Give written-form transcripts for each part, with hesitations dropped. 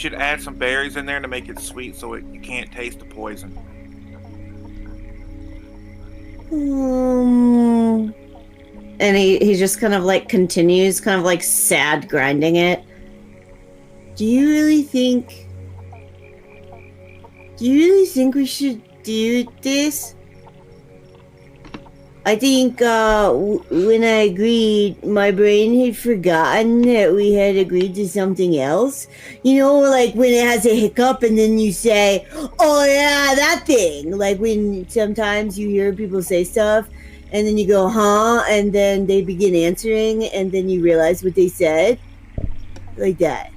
should add some berries in there to make it sweet so you can't taste the poison. And he just kind of like continues, kind of like sad grinding it. Do you really think we should do this? I think when I agreed, my brain had forgotten that we had agreed to something else. You know, like when it has a hiccup and then you say, oh yeah, that thing. Like when sometimes you hear people say stuff and then you go, huh? And then they begin answering and then you realize what they said. Like that.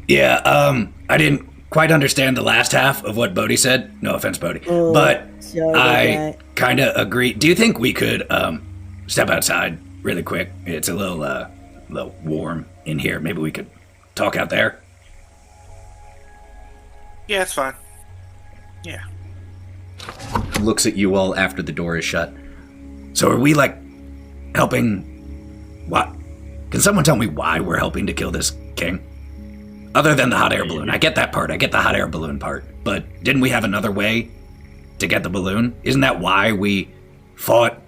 Yeah, I didn't quite understand the last half of what Bodie said. No offense, Bodie. Oh, but I that. kind of agree. Do you think we could step outside really quick? It's a little warm in here. Maybe we could talk out there. Yeah, it's fine. Yeah. Looks at you all after the door is shut. So are we like helping? What? Can someone tell me why we're helping to kill this king? Other than the hot air balloon. I get that part. I get the hot air balloon part. But didn't we have another way to get the balloon? Isn't that why we fought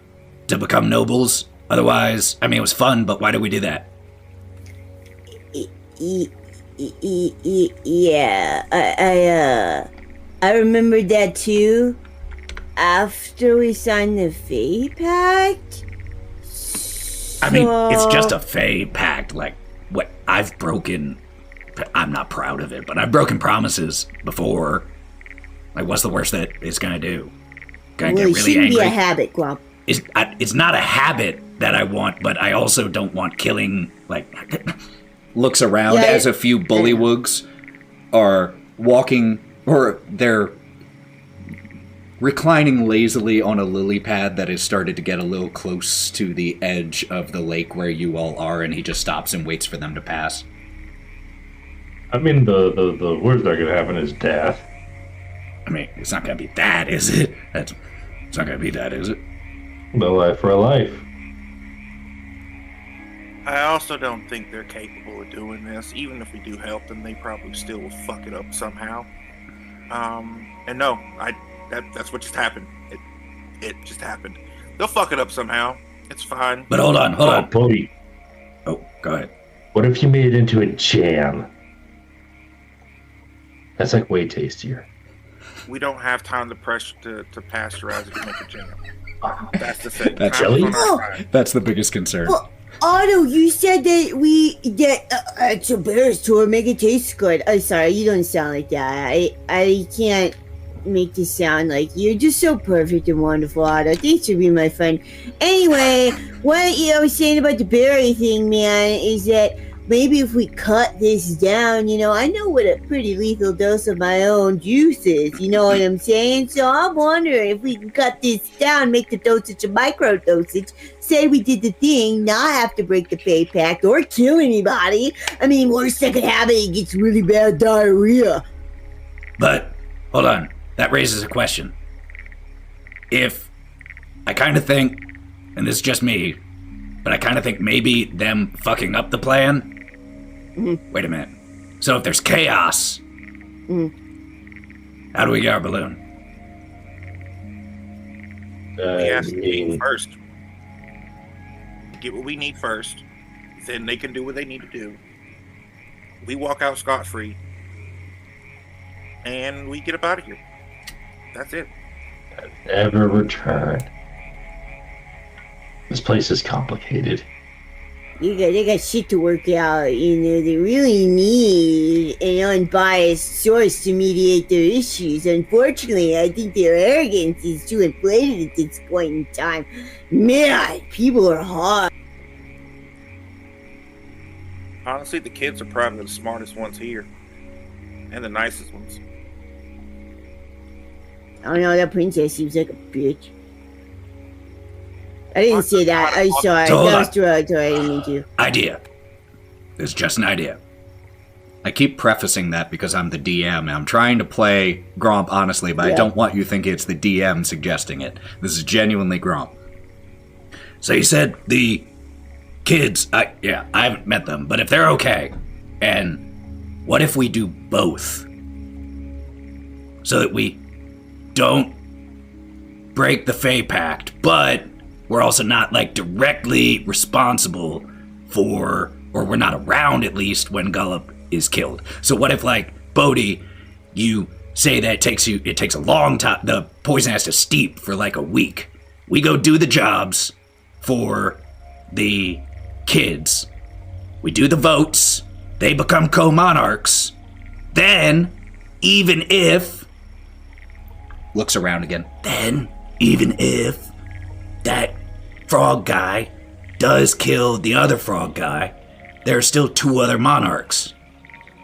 to become nobles? Otherwise, I mean, it was fun, but why did we do that? Yeah, I remember that too. After we signed the Fae Pact. I mean, it's just a Fae Pact. Like, what I've broken, I'm not proud of it, but I've broken promises before. Like, what's the worst that it's gonna do? Gonna get really angry? It shouldn't be a habit, Gromp. It's not a habit that I want, but I also don't want killing, like... Looks around as a few bullywugs are walking, or they're reclining lazily on a lily pad that has started to get a little close to the edge of the lake where you all are, and he just stops and waits for them to pass. I mean, the worst that could happen is death. I mean, it's not going to be that, is it? It's not going to be that, is it? No life for a life. I also don't think they're capable of doing this. Even if we do help them, they probably still will fuck it up somehow. And no, that's what just happened. It just happened. They'll fuck it up somehow. It's fine. But hold on. Bodie. Oh, go ahead. What if you made it into a jam? That's like way tastier. We don't have time to pasteurize it to make a jam. That's the thing. That's jelly? That's the biggest concern. Well, Otto, you said that we get extra berries to make it taste good. I'm sorry, you don't sound like that. I can't make this sound like you're just so perfect and wonderful, Otto. Thanks for being my friend. Anyway, what I was saying about the berry thing, man, is that maybe if we cut this down, I know what a pretty lethal dose of my own juice is, you know what I'm saying? So I'm wondering if we can cut this down, make the dosage a micro dosage, say we did the thing, not have to break the Fae Pact or kill anybody. I mean, worst that could happen, it gets really bad diarrhea. But, hold on, that raises a question. If I kind of think, and this is just me, but I kind of think maybe them fucking up the plan. Mm-hmm. Wait a minute. So if there's chaos, how do we get our balloon? We have to get first. Get what we need first. Then they can do what they need to do. We walk out scot-free. And we get up out of here. That's it. Never return. This place is complicated. They got shit to work out, they really need an unbiased source to mediate their issues. Unfortunately, I think their arrogance is too inflated at this point in time. Man, people are hard. Honestly, the kids are probably the smartest ones here. And the nicest ones. I don't know, that princess seems like a bitch. I didn't say that. I'm sorry. So that was derogatory. I didn't mean to. Idea. It's just an idea. I keep prefacing that because I'm the DM, and I'm trying to play Gromp honestly, but I don't want you to think it's the DM suggesting it. This is genuinely Gromp. So you said the kids, I haven't met them, but if they're okay, and What if we do both? So that we don't break the Fae Pact, but we're also not, like, directly responsible for, or we're not around, at least, when Gullop is killed. So what if, like, Bodie, you say that it takes a long time, the poison has to steep for, like, a week. We go do the jobs for the kids. We do the votes. They become co-monarchs. Then, even if... Looks around again. Then, even if that frog guy does kill the other frog guy, there are still 2 other monarchs.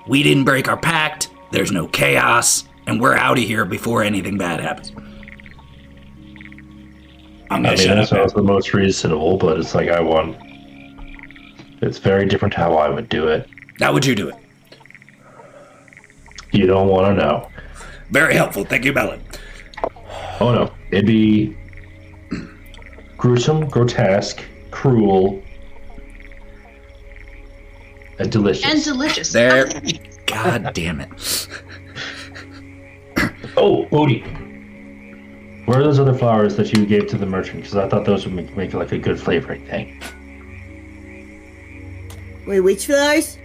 We didn't break our pact, there's no chaos, and we're out of here before anything bad happens. That sounds the most reasonable, but it's like it's very different how I would do it. How would you do it? You don't want to know. Very helpful, thank you, Melon. Oh no, it'd be gruesome, grotesque, cruel, and delicious. There. God damn it. Oh, Bodie. Where are those other flowers that you gave to the merchant? Because I thought those would make like a good flavoring thing. Wait, which flowers?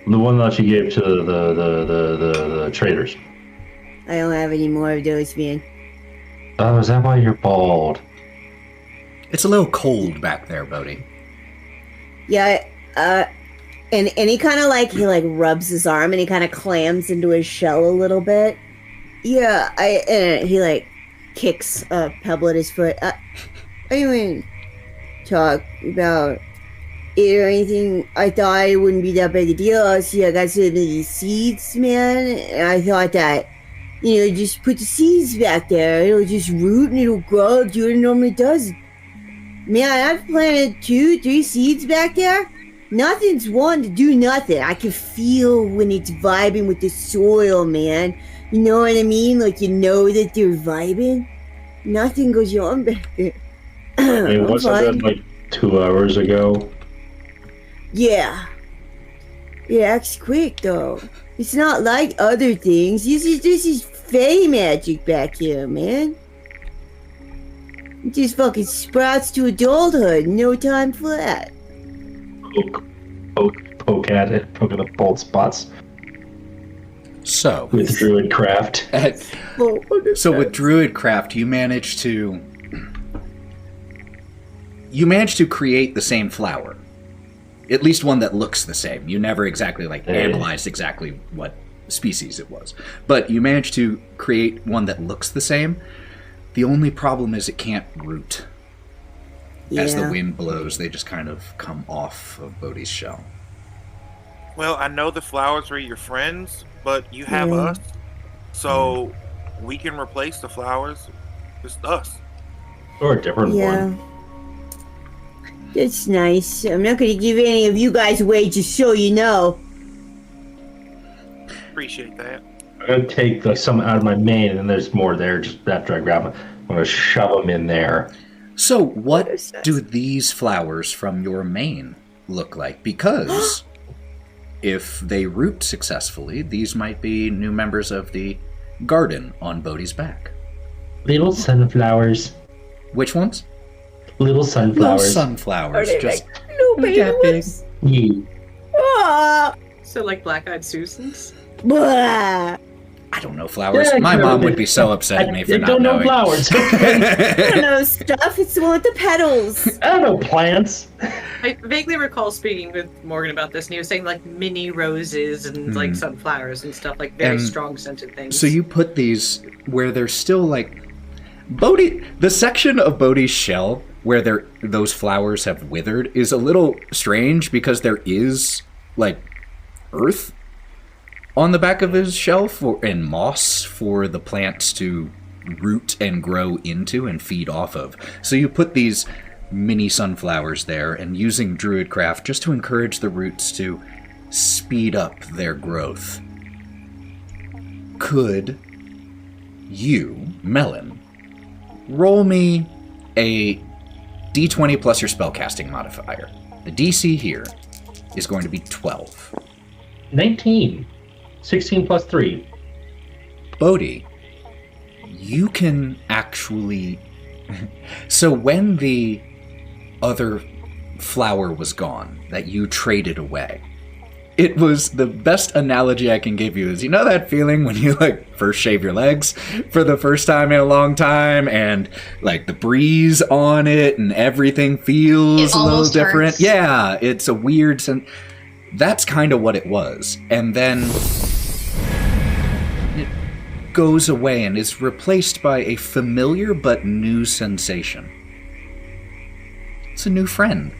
The one that you gave to the traders. I don't have any more of those, man. Oh, is that why you're bald? It's a little cold back there, Bodie. Yeah, and he kind of like, he like rubs his arm and he kind of clams into his shell a little bit. Yeah, he like kicks a pebble at his foot. I didn't talk about it or anything. I thought it wouldn't be that big a deal. See, I got some of these seeds, man, and I thought that, just put the seeds back there. It'll just root and it'll grow, do what it normally does. Man, I've planted 2-3 seeds back there. Nothing's wanting to do nothing. I can feel when it's vibing with the soil, man. You know what I mean? Like, that they're vibing. Nothing goes on back there. Hey, wasn't that like 2 hours ago? Yeah. It acts quick, though. It's not like other things. This is Fae magic back here, man. It just fucking sprouts to adulthood. No time flat. Poke at it. Poke at the bald spots. So, with Druidcraft. So with Druidcraft, you managed to create the same flower. At least one that looks the same. You never exactly analyzed exactly what species it was. But you managed to create one that looks the same. The only problem is it can't root. Yeah. As the wind blows, they just kind of come off of Bodhi's shell. Well, I know the flowers are your friends, but you have us. So we can replace the flowers. Just us. Or a different one. That's nice. I'm not going to give any of you guys away, just so you know. Appreciate that. I'm going to take some out of my main, and then there's more there just after I grab them. I'm going to shove them in there. So what do these flowers from your main look like? Because if they root successfully, these might be new members of the garden on Bodhi's back. Little sunflowers. Which ones? Little sunflowers. Little sunflowers. Just little baby ones. Yeah. So like black-eyed Susans? Blah. I don't know flowers. My mom would be so upset at me for not knowing. Know flowers. I don't know stuff. It's the one with the petals. I don't know plants. I vaguely recall speaking with Morgan about this, and he was saying like mini roses and like sunflowers and stuff, like very strong scented things. So you put these where they're still like Bodhi. The section of Bodhi's shell where those flowers have withered is a little strange because there is like earth on the back of his shell and moss for the plants to root and grow into and feed off of. So you put these mini sunflowers there and using Druidcraft just to encourage the roots to speed up their growth. Could you, Melon, roll me a d20 plus your spellcasting modifier? The DC here is going to be 12. 19. 16 plus 3. Bodie, you can actually... So when the other flower was gone that you traded away, it was the best analogy I can give you is, you know that feeling when you like first shave your legs for the first time in a long time and like the breeze on it and everything feels a little different? Hurts. Yeah, it's a weird sense. That's kind of what it was. And then it goes away and is replaced by a familiar but new sensation. It's a new friend.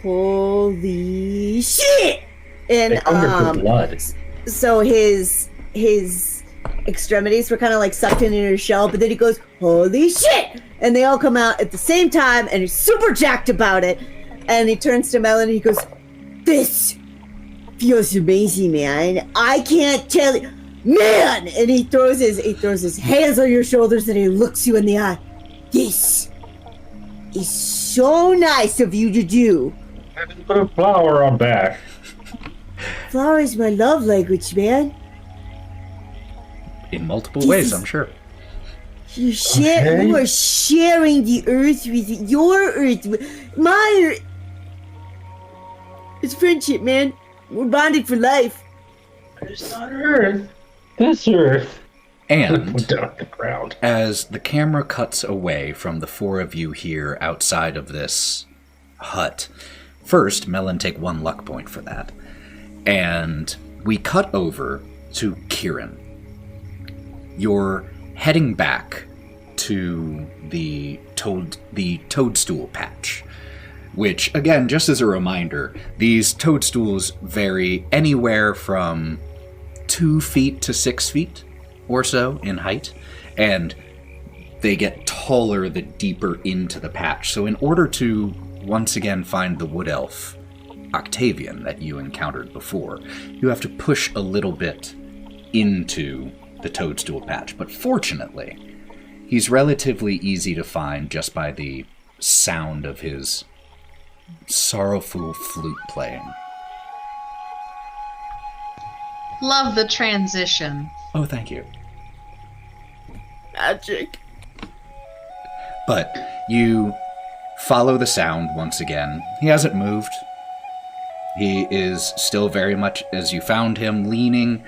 Holy shit! And They hunger for blood. so his extremities were kind of like sucked into his shell, but then he goes, "Holy shit!" And they all come out at the same time, and he's super jacked about it. And he turns to Melon and he goes, "This feels amazing, man. I can't tell you, man." And he throws his hands on your shoulders and he looks you in the eye. "This is so nice of you to do. I just put a flower on back. Flower is my love language, man. In multiple ways, I'm sure. You Okay. are sharing the earth with your earth, with my earth. It's friendship, man. We're bonded for life." It's not Earth. This Earth. And Down on the ground. as the camera cuts away from the four of you here outside of this hut, first, Melon, take 1 luck point for that. And we cut over to Kieren. You're heading back to the toadstool patch, which, again, just as a reminder, these toadstools vary anywhere from 2 feet to 6 feet or so in height, and they get taller the deeper into the patch. So in order to once again find the wood elf Octavian that you encountered before, you have to push a little bit into the toadstool patch. But fortunately, he's relatively easy to find just by the sound of his sorrowful flute playing. Love the transition. Oh, thank you. Magic. But you follow the sound once again. He hasn't moved. He is still very much as you found him, leaning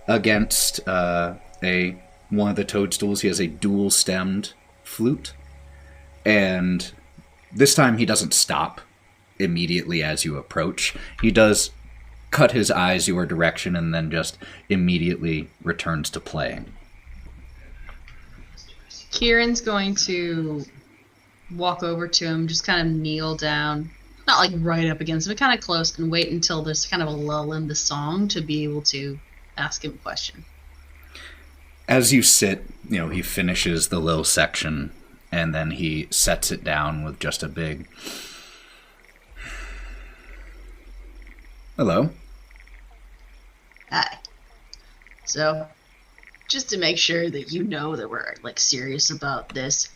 against one of the toadstools. He has a dual-stemmed flute. And this time he doesn't stop immediately as you approach. He does cut his eyes your direction and then just immediately returns to playing. Kieran's going to walk over to him, just kind of kneel down. Not like right up against him, but kind of close, and wait until there's kind of a lull in the song to be able to ask him a question. As you sit, he finishes the little section, and then he sets it down with just a big... Hello. Hi. So, just to make sure that you know that we're, serious about this,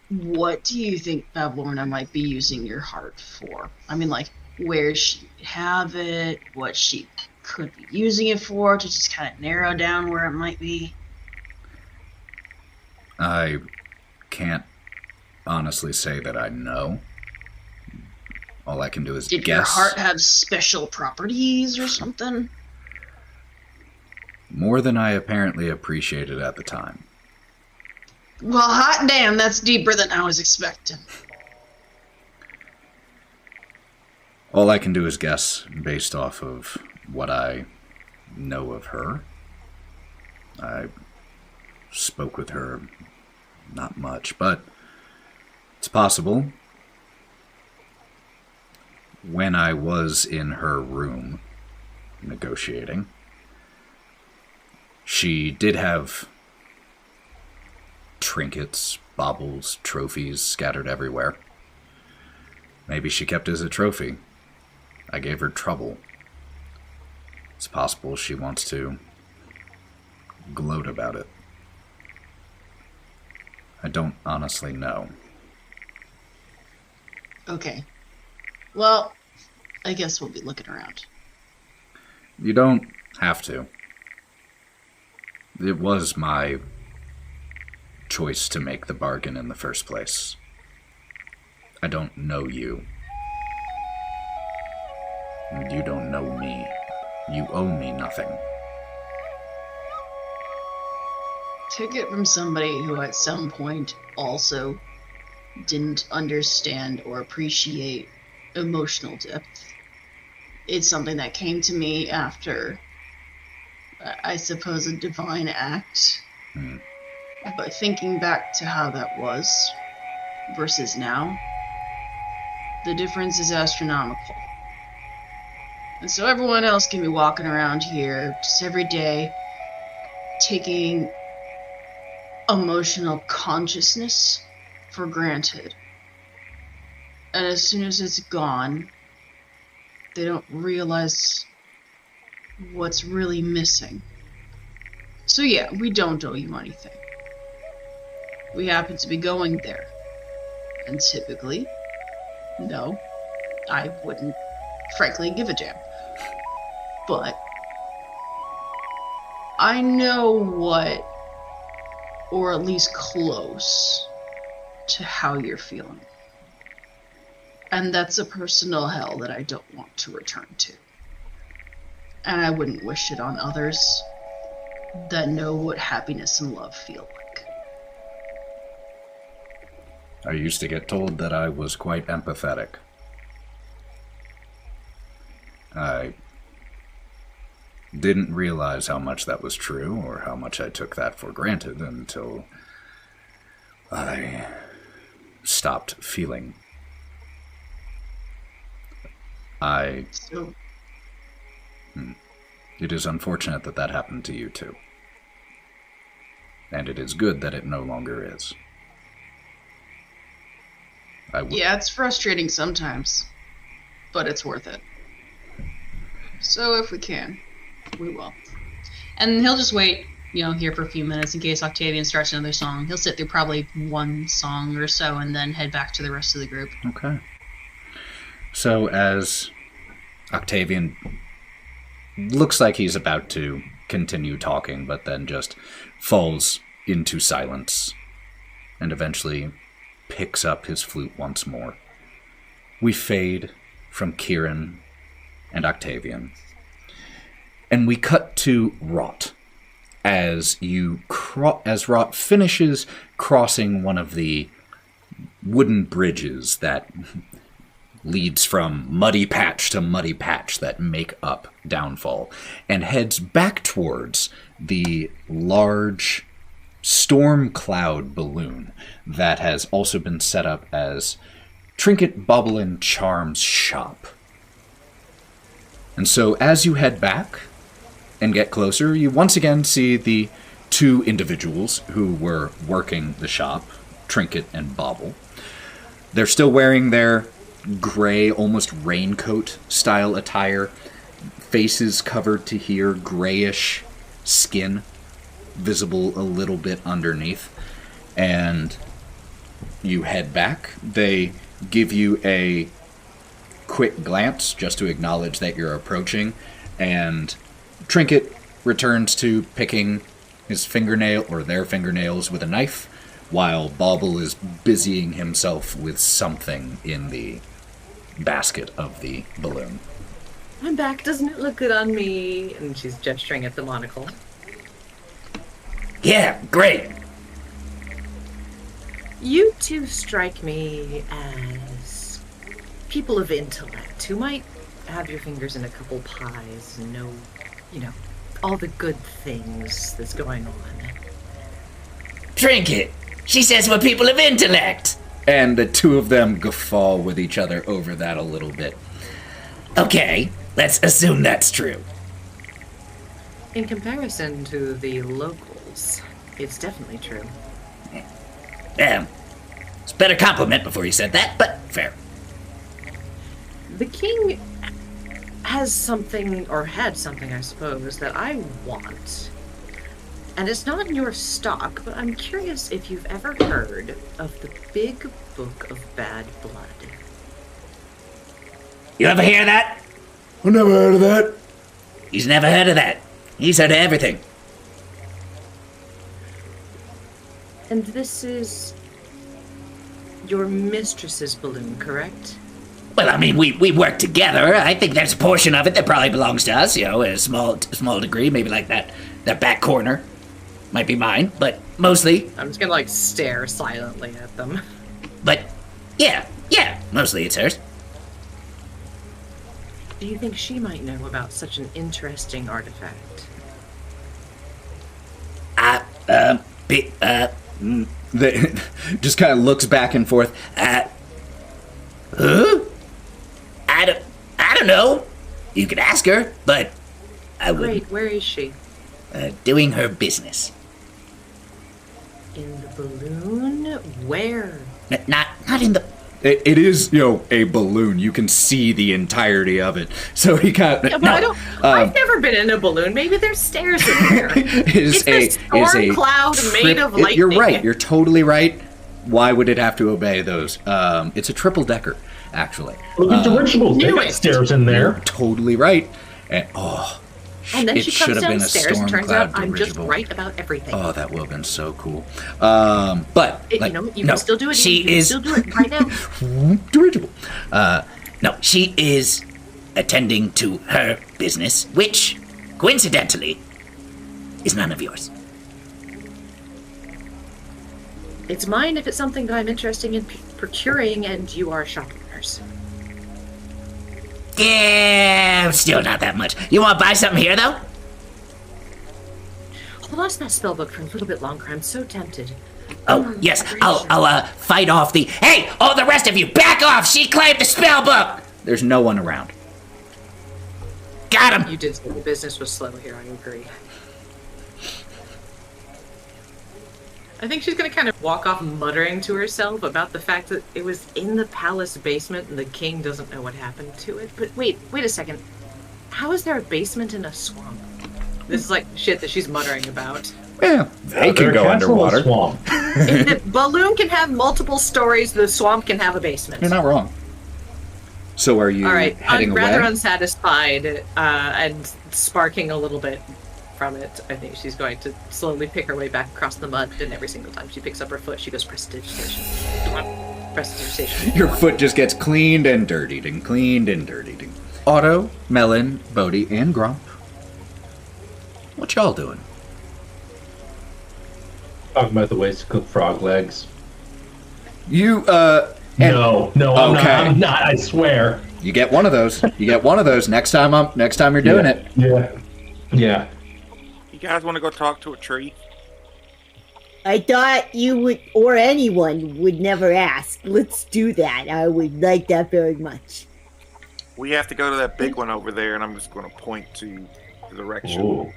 what do you think Pavlorna might be using your heart for? I mean, where she have it, what she could be using it for, to just kind of narrow down where it might be? I can't honestly say that I know. All I can do is Did guess. your heart have special properties or something? More than I apparently appreciated at the time. Well, hot damn, that's deeper than I was expecting. All I can do is guess based off of what I know of her. I spoke with her not much, but it's possible. When I was in her room negotiating, she did have trinkets, baubles, trophies scattered everywhere. Maybe she kept it as a trophy. I gave her trouble. It's possible she wants to gloat about it. I don't honestly know. Okay. Well, I guess we'll be looking around. You don't have to. It was my choice to make the bargain in the first place. I don't know you. And you don't know me. You owe me nothing. Take it from somebody who at some point also didn't understand or appreciate emotional depth. It's something that came to me after, I suppose, a divine act. But thinking back to how that was versus now, the difference is astronomical. And so everyone else can be walking around here just every day, taking emotional consciousness for granted. And as soon as it's gone, they don't realize what's really missing. So yeah, we don't owe you anything. We happen to be going there. And typically, no, I wouldn't frankly give a damn. But I know what, or at least close to how you're feeling. And that's a personal hell that I don't want to return to. And I wouldn't wish it on others that know what happiness and love feel like. I used to get told that I was quite empathetic. I didn't realize how much that was true or how much I took that for granted until I stopped feeling. It is unfortunate that that happened to you too. And it is good that it no longer is. Yeah, it's frustrating sometimes, but it's worth it. So if we can, we will. And he'll just wait, here for a few minutes in case Octavian starts another song. He'll sit through probably one song or so and then head back to the rest of the group. Okay. So as Octavian looks like he's about to continue talking, but then just falls into silence and eventually picks up his flute once more, we fade from Kieren and Octavian. And we cut to Wraught as Wraught finishes crossing one of the wooden bridges that leads from muddy patch to muddy patch that make up Downfall, and heads back towards the large storm cloud balloon that has also been set up as Trinket, Bauble, and Charm's shop. And so as you head back and get closer, you once again see the two individuals who were working the shop, Trinket and Bauble. They're still wearing their gray, almost raincoat style attire, faces covered to here, grayish skin visible a little bit underneath. And you head back. They give you a quick glance just to acknowledge that you're approaching, and Trinket returns to picking his fingernail or their fingernails with a knife, while Bauble is busying himself with something in the basket of the balloon. I'm back, doesn't it look good on me? And she's gesturing at the monocle. Yeah, great! You two strike me as people of intellect who might have your fingers in a couple pies and know, all the good things that's going on. Trinket! She says we're people of intellect! And the two of them guffaw with each other over that a little bit. Okay, let's assume that's true. In comparison to the locals, it's definitely true. It's a better compliment before you said that, but fair. The king has something, or had something, I suppose, that I want. And it's not in your stock, but I'm curious if you've ever heard of the Big Book of Bad Blood. You ever hear that? I never heard of that. He's never heard of that. He's heard of everything. And this is your mistress's balloon, correct? Well, I mean, we work together. I think there's a portion of it that probably belongs to us, in a small degree. Maybe like that back corner might be mine, but mostly. I'm just gonna stare silently at them. But yeah, mostly it's hers. Do you think she might know about such an interesting artifact? Just kind of looks back and forth. Huh? I don't know. You could ask her, but I wouldn't. Great, where is she? Doing her business. In the balloon? Where? Not in the. It is, a balloon. You can see the entirety of it. So he kind of. Yeah, but I've never been in a balloon. Maybe there's stairs in there. It's a storm cloud made of lightning. You're right. You're totally right. Why would it have to obey those? It's a triple decker, actually. Look at dirigibles. They got stairs in there. You're totally right. And then it she comes downstairs and turns out I'm just dirigible. right about everything. Oh, that would have been so cool. But you can still do it. Still do it right now. Dirigible. No, she is attending to her business, which, coincidentally, is none of yours. It's mine if it's something that I'm interested in procuring, and you are shop owners. Yeah, still not that much. You want to buy something here, though? Hold on to that spellbook for a little bit longer. I'm so tempted. Oh, yes. I'll fight off the... Hey, all the rest of you, back off! She claimed the spellbook! There's no one around. Got him! You did say the business was slow here, I agree. I think she's gonna kind of walk off muttering to herself about the fact that it was in the palace basement and the king doesn't know what happened to it. But wait a second. How is there a basement in a swamp? This is shit that she's muttering about. Yeah, they can go underwater. Swamp. If the balloon can have multiple stories, the swamp can have a basement. You're not wrong. So are you heading away? Rather unsatisfied and sparking a little bit from it, I think she's going to slowly pick her way back across the mud, and every single time she picks up her foot, she goes prestidigitation. Prestidigitation. Your foot just gets cleaned and dirtied and cleaned and dirtied. Otto, Melon, Bodie, and Gromp. What y'all doing? Talking about the ways to cook frog legs. You, No, okay. I'm not, I swear. You get one of those. Next time you're doing it. Yeah. You guys want to go talk to a tree? I thought you would, or anyone would never ask. Let's do that. I would like that very much. We have to go to that big one over there, and I'm just going to point to the direction. Ooh.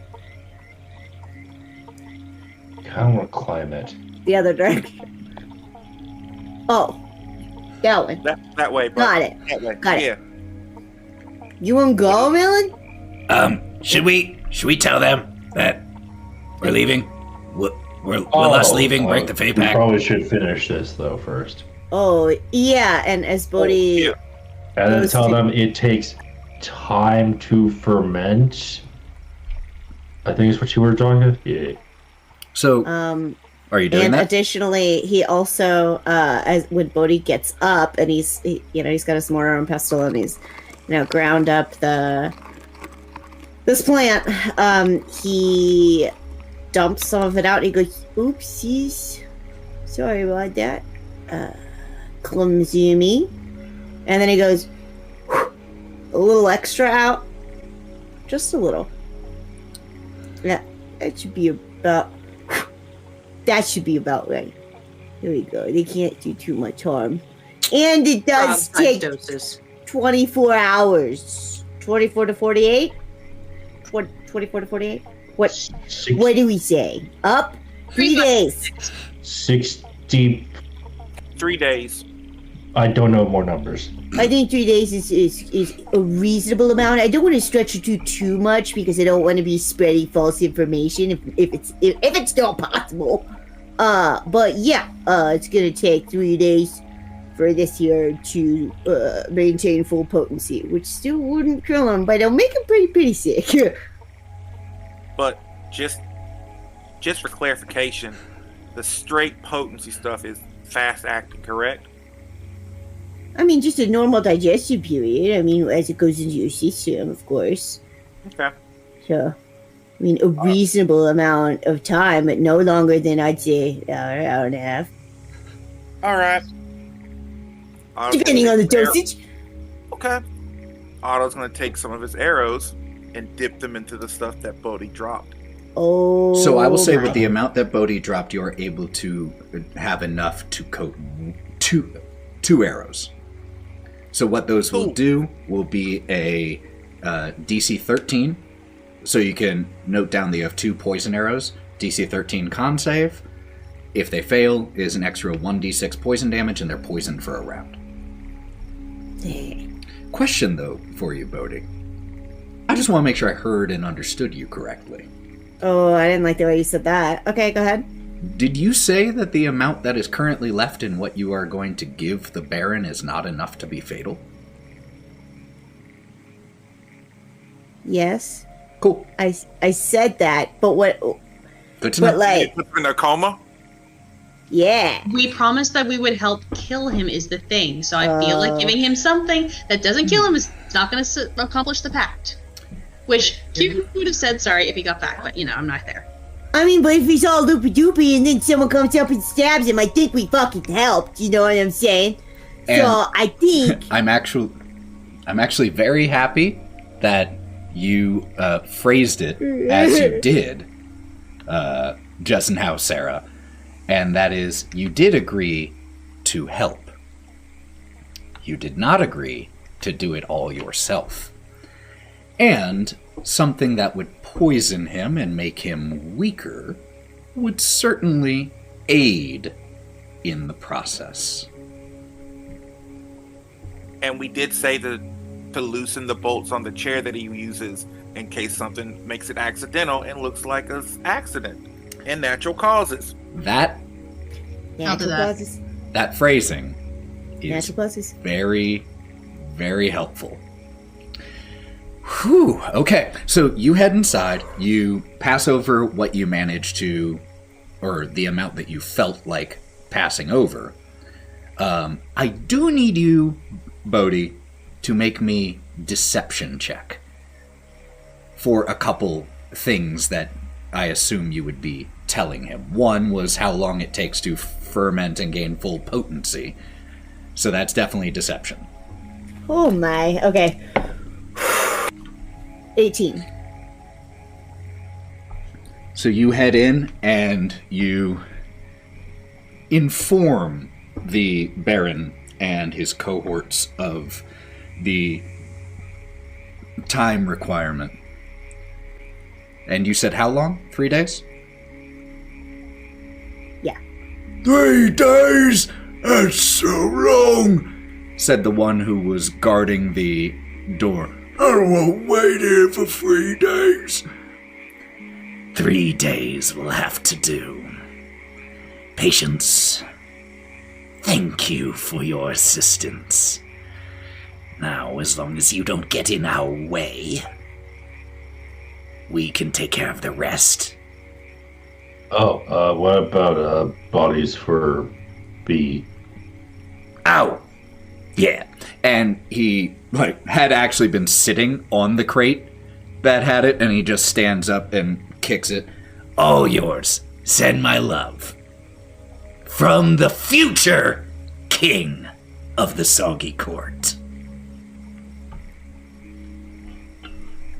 Kind of want to climb it. The other direction. Oh, that one. That way, bro. Got it. That way. Got it. Yeah. You want to go, Melon? Should we tell them that we're leaving? Will us leaving break the fate We pact? probably should finish this, though, first. Oh, yeah, and as Bodie... Yeah. And then tell them it takes time to ferment. I think is what you were talking to? Yeah. So, are you doing and that? additionally, he also, as when Bodie gets up and he's got his mortar and pestle and he's, ground up this plant, he dumps some of it out and he goes, oopsies, sorry about that, clumsy me. And then he goes, a little extra out, just a little. Yeah, that should be about right. Here we go. They can't do too much harm. And it does take doses. 24 hours. 24 to 48? 24 to 48? What do we say? Up? 3 days. 60. 3 days. I don't know more numbers. I think 3 days is a reasonable amount. I don't want to stretch it too much because I don't want to be spreading false information if it's still possible. But yeah, it's gonna take 3 days. for this year to maintain full potency, which still wouldn't kill him, but it'll make him pretty sick. But just for clarification, the straight potency stuff is fast acting, correct? I mean, just a normal digestion period. I mean, as it goes into your system, of course. Okay. So, I mean, a reasonable amount of time, but no longer than, I'd say, hour and a half. All right. Depending on the dosage. Okay. Otto's going to take some of his arrows and dip them into the stuff that Bodie dropped. Oh. So I will say with the amount that Bodie dropped, you're able to have enough to coat two arrows. So what those will do will be a DC 13. So you can note down that you have 2 poison arrows. DC 13 con save. If they fail, is an extra 1d6 poison damage, and they're poisoned for a round. Question, though, for you, Bodie. I just want to make sure I heard and understood you correctly. Oh, I didn't like the way you said that. Okay, go ahead. Did you say that the amount that is currently left in what you are going to give the Baron is not enough to be fatal? Yes. Cool. I said that, but what... Good to know. But, like... Put him in a coma? Yeah. We promised that we would help kill him is the thing, so I feel like giving him something that doesn't kill him is not going to accomplish the pact. Which, Kieren would have said sorry if he got back, but, I'm not there. I mean, but if he's all loopy-doopy and then someone comes up and stabs him, I think we fucking helped, you know what I'm saying? And so, I think... I'm actually very happy that you phrased it as you did just now, Sarah. And that is, you did agree to help. You did not agree to do it all yourself. And something that would poison him and make him weaker would certainly aid in the process. And we did say to loosen the bolts on the chair that he uses in case something makes it accidental and looks like an accident and natural causes. That phrasing is very, very helpful. Whew. Okay, so you head inside, you pass over what you managed to, or the amount that you felt like passing over. I do need you, Bodie, to make me deception check for a couple things that I assume you would be telling him. One was how long it takes to ferment and gain full potency. So that's definitely deception. Oh my, okay. 18. So you head in and you inform the Baron and his cohorts of the time requirement. And you said how long? 3 days? Yeah. 3 days? That's so long, said the one who was guarding the door. I won't wait here for 3 days. 3 days will have to do. Patience, thank you for your assistance. Now, as long as you don't get in our way, we can take care of the rest. Oh, what about bodies for B? Ow! Yeah. And he, had actually been sitting on the crate that had it, and he just stands up and kicks it. All yours. Send my love. From the future king of the Soggy Court.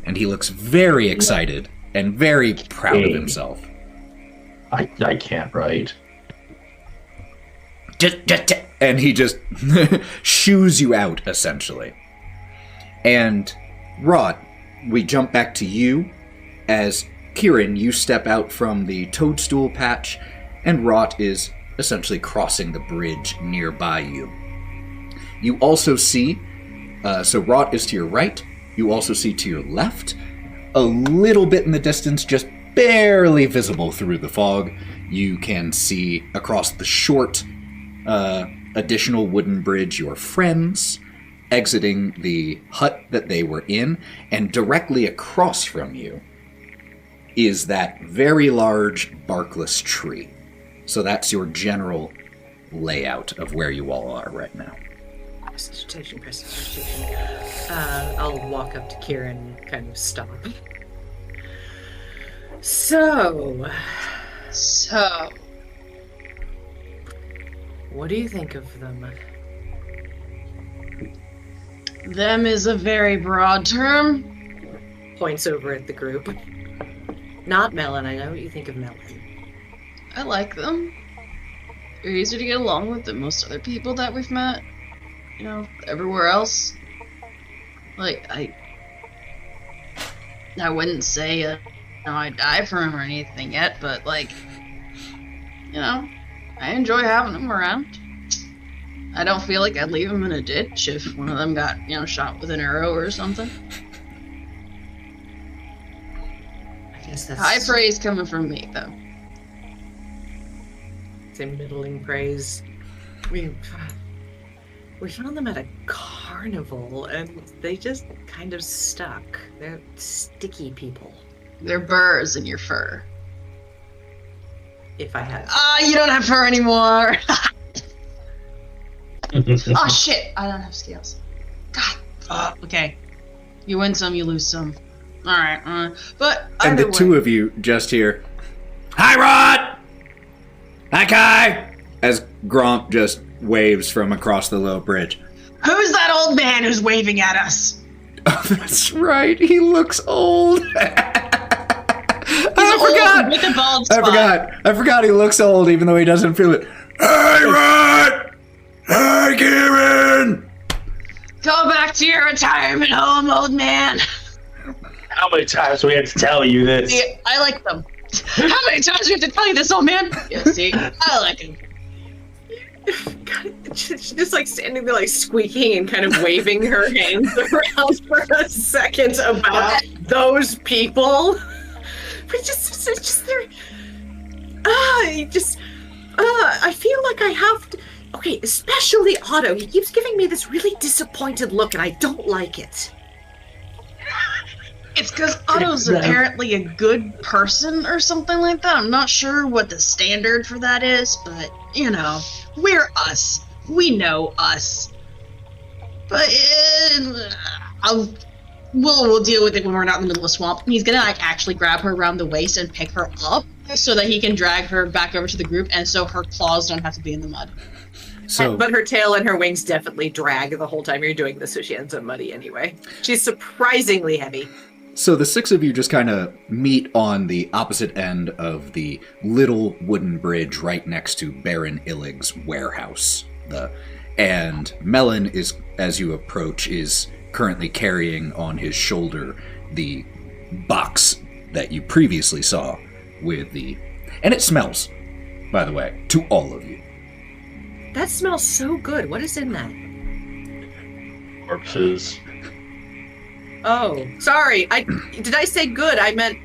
And he looks very excited and very proud of himself. I can't write. And he just shoos you out, essentially. And Wraught, we jump back to you as Kieren, you step out from the toadstool patch, and Wraught is essentially crossing the bridge nearby you. You also see, so Wraught is to your right, you also see to your left, a little bit in the distance, just barely visible through the fog, you can see across the short additional wooden bridge your friends, exiting the hut that they were in, and directly across from you is that very large barkless tree. So that's your general layout of where you all are right now. Prestidigitation. I'll walk up to Kieren and kind of stop. So, what do you think of them? Them is a very broad term. Points over at the group. Not Melon, I know what you think of Melon. I like them. They're easier to get along with than most other people that we've met. You know, everywhere else. Like, I wouldn't say, I'd die for him or anything yet, but, like, you know, I enjoy having them around. I don't feel like I'd leave them in a ditch if one of them got, shot with an arrow or something. I guess that's... High praise coming from me, though. Same middling praise. We found them at a carnival, and they just kind of stuck. They're sticky people. They're burrs in your fur. If I had... You don't have fur anymore! Oh shit! I don't have scales. God. Okay. You win some, you lose some. Alright, but and the two of you just hear, "Hi, Wraught! Hi, Kai!" As Gromp just waves from across the low bridge. Who's that old man who's waving at us? Oh, that's right. He looks old. I forgot. With a bald spot. I forgot he looks old even though he doesn't feel it. Hey, Wraught! Hi, Kieren! Go back to your retirement home, old man. How many times do we have to tell you this? See, I like them. How many times do we have to tell you this, old man? Yeah, see, I like him. She's just like standing there like squeaking and kind of waving her hands around for a second about those people. But it's just they're I feel like I have to, okay, especially Otto. He keeps giving me this really disappointed look and I don't like it. It's because Otto's apparently a good person or something like that. I'm not sure what the standard for that is, but, we're us. We know us. But, we'll deal with it when we're not in the middle of a swamp. He's gonna, actually grab her around the waist and pick her up so that he can drag her back over to the group and so her claws don't have to be in the mud. But her tail and her wings definitely drag the whole time you're doing this, so she ends up muddy anyway. She's surprisingly heavy. So the six of you just kind of meet on the opposite end of the little wooden bridge right next to Baron Illig's warehouse. And Melon is, as you approach, is currently carrying on his shoulder the box that you previously saw with the... And it smells, by the way, to all of you. That smells so good. What is in that? Corpses. Oh, sorry. Did I say good? I meant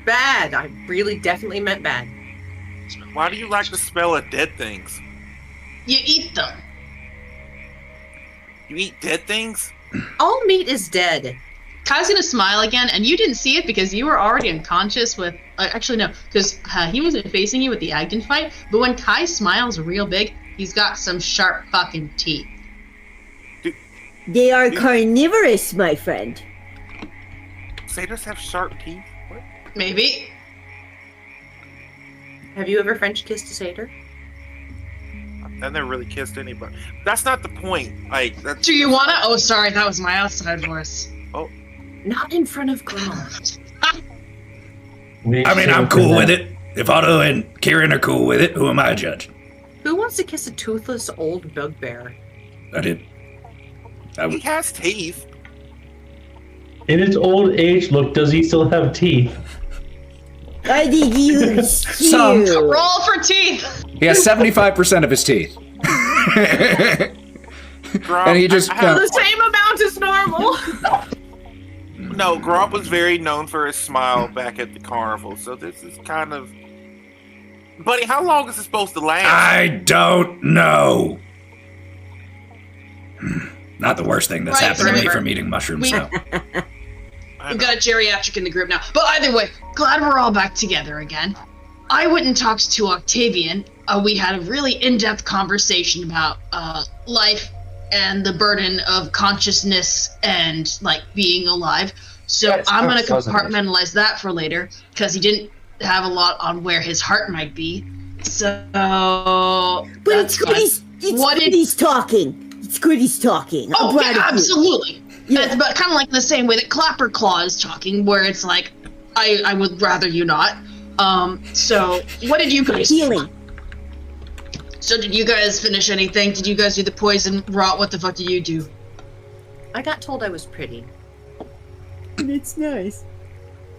bad. I really definitely meant bad. Why do you like the smell of dead things? You eat them. You eat dead things? All meat is dead. Kai's gonna smile again, and you didn't see it because you were already unconscious with... actually, no, because he wasn't facing you with the Agden fight, but when Kai smiles real big, he's got some sharp fucking teeth. They are carnivorous, my friend. Satyrs have sharp teeth? What? Maybe. Have you ever French kissed a satyr? I've never really kissed anybody. That's not the point. That's... Do you wanna? Oh, sorry, that was my outside voice. Oh. Not in front of Gromp. I mean, I'm cool with it. If Otto and Kieren are cool with it, who am I to judge? Who wants to kiss a toothless old bugbear? I did. He has teeth. In his old age, look, does he still have teeth? I did use Some. you. Roll for teeth! He has 75% of his teeth. Gromp, And he just... The same amount as normal. No, Gromp was very known for his smile back at the carnival, so this is kind of Buddy, how long is it supposed to last? I don't know. Not the worst thing that's Right, happened to me remember, from eating mushrooms, we- though. We've got a geriatric in the group now. But either way, glad we're all back together again. I went and talked to Octavian. We had a really in-depth conversation about life and the burden of consciousness and like being alive. So Yeah, I'm gonna wasn't it? compartmentalize that for later because he didn't have a lot on where his heart might be. So, But that's it's good. fine. What good he's talking. It's good he's talking. Oh, I'm proud yeah, of you. absolutely. Yeah. But kind of like the same way that Clapper Claw is talking, where it's like, I would rather you not. So what did you guys do? Healing. So did you guys finish anything? Did you guys do the poison? Wraught, what the fuck did you do? I got told I was pretty. It's nice.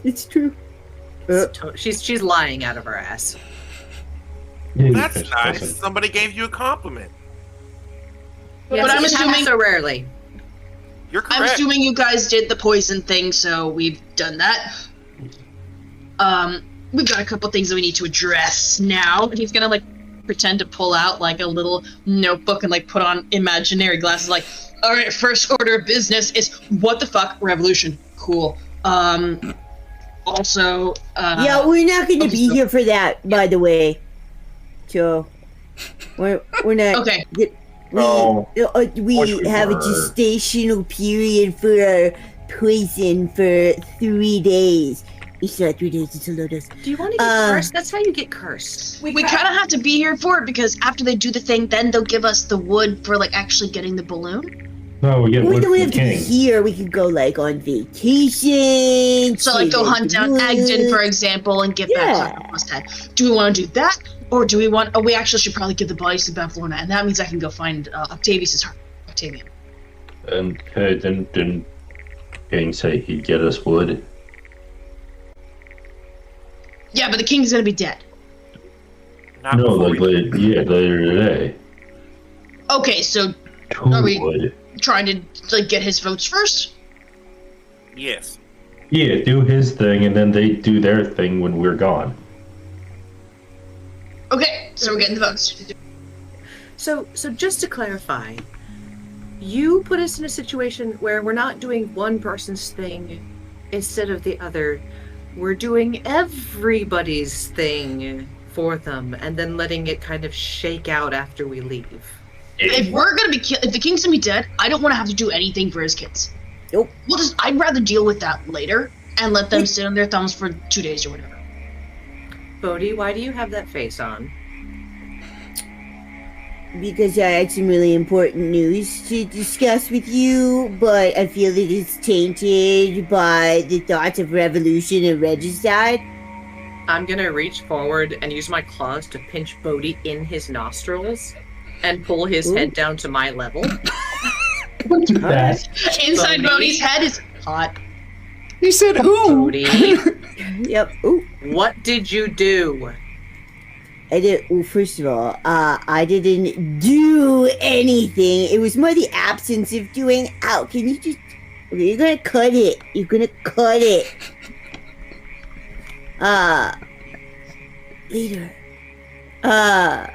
It's true. She's lying out of her ass. Yeah, you That's finished nice. poison. Somebody gave you a compliment. But Yes, I'm it happens assuming- so rarely. You're correct. I'm assuming you guys did the poison thing, so we've done that. We've got a couple things that we need to address now. And he's gonna like pretend to pull out like a little notebook and like put on imaginary glasses. Like, all right, first order of business is what the fuck revolution. Cool. Also, Yeah, we're not going to be here for that, by the way. So, we're not. Okay. Oh, We wish we have a were. gestational period for our poison for 3 days. It's not 3 days, it's a lot of. Do you want to get cursed? That's how you get cursed. we kind of have to be here for it because after they do the thing, then they'll give us the wood for like actually getting the balloon. no, we get We wood don't from have the to be king. here. We could go like on vacation. So like go hunt down Egden, for example, and get Yeah. back Clapperclaw's head. Do we want to do that, or do we want? Oh, we actually should probably give the bodies to Bavlorna, and that means I can go find Octavius's heart. Octavian. And didn't King say he'd get us wood? Yeah, but the king's gonna be dead. Not No, before like we- later today. Okay, so Two Are we- wood. trying to like get his votes first. Yes. Yeah, do his thing, and then they do their thing when we're gone. Okay, so we're getting the votes. So just to clarify, you put us in a situation where we're not doing one person's thing instead of the other. We're doing everybody's thing for them and then letting it kind of shake out after we leave. If we're gonna be if the king's gonna be dead, I don't want to have to do anything for his kids. Nope. I'd rather deal with that later and let them sit on their thumbs for 2 days or whatever. Bodie, why do you have that face on? Because I had some really important news to discuss with you, but I feel that it's tainted by the thoughts of revolution and regicide. I'm gonna reach forward and use my claws to pinch Bodie in his nostrils and pull his Ooh. head down to my level. Don't do that. Inside Bodie. Bodie's head is hot. He said, "Ooh." Bodie, Yep. Ooh. what did you do? I did. Well, first of all, I didn't do anything. It was more the absence of doing. Ow! Can you just? Okay, you're gonna cut it. You're gonna cut it. Later. The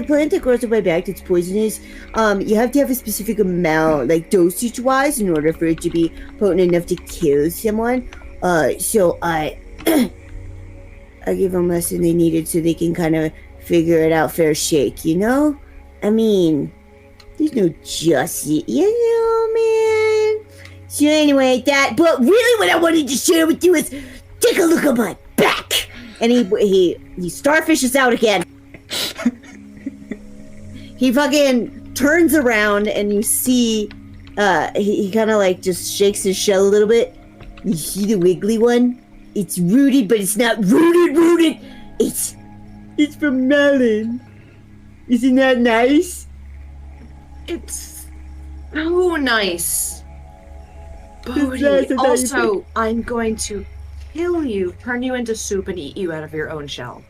plant that grows on my back that's poisonous, you have to have a specific amount, like dosage wise, in order for it to be potent enough to kill someone. So I give them less than they needed so they can kind of figure it out fair shake, you know? I mean, there's no justice, you know, man? So anyway, but really what I wanted to share with you is take a look at my back. And he starfishes out again. He fucking turns around and you see, he kind of like just shakes his shell a little bit. You see the wiggly one? It's rooted, but it's not rooted. It's from Melon. Isn't that nice? It's so nice. Bodie, nice, I thought you also, I'm going to kill you, turn you into soup, and eat you out of your own shell.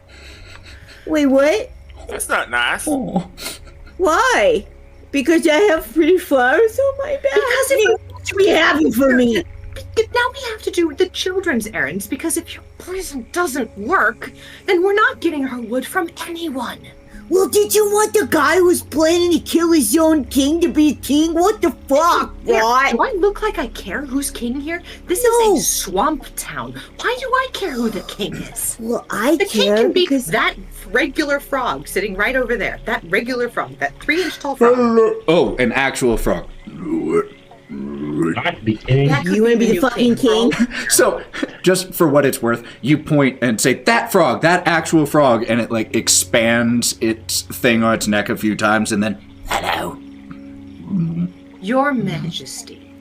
Wait, what? That's not nice. Oh. Why? Because I have pretty flowers on my back? Because if you What are you having for me? now we have to do the children's errands, because if your poison doesn't work, then we're not getting our wood from anyone. Well, did you want the guy who was planning to kill his own king to be king? What the fuck, Wraught? Do I look like I care who's king here? This No. is a swamp town. Why do I care who the king is? Well, I The king care can be because... that regular frog sitting right over there. That regular frog, that 3-inch tall frog. Oh, an actual frog. Not the king. That could You want to be the the new fucking king? So, just for what it's worth, you point and say, that frog, that actual frog, and it, like, expands its thing on its neck a few times, and then, hello. Your Majesty.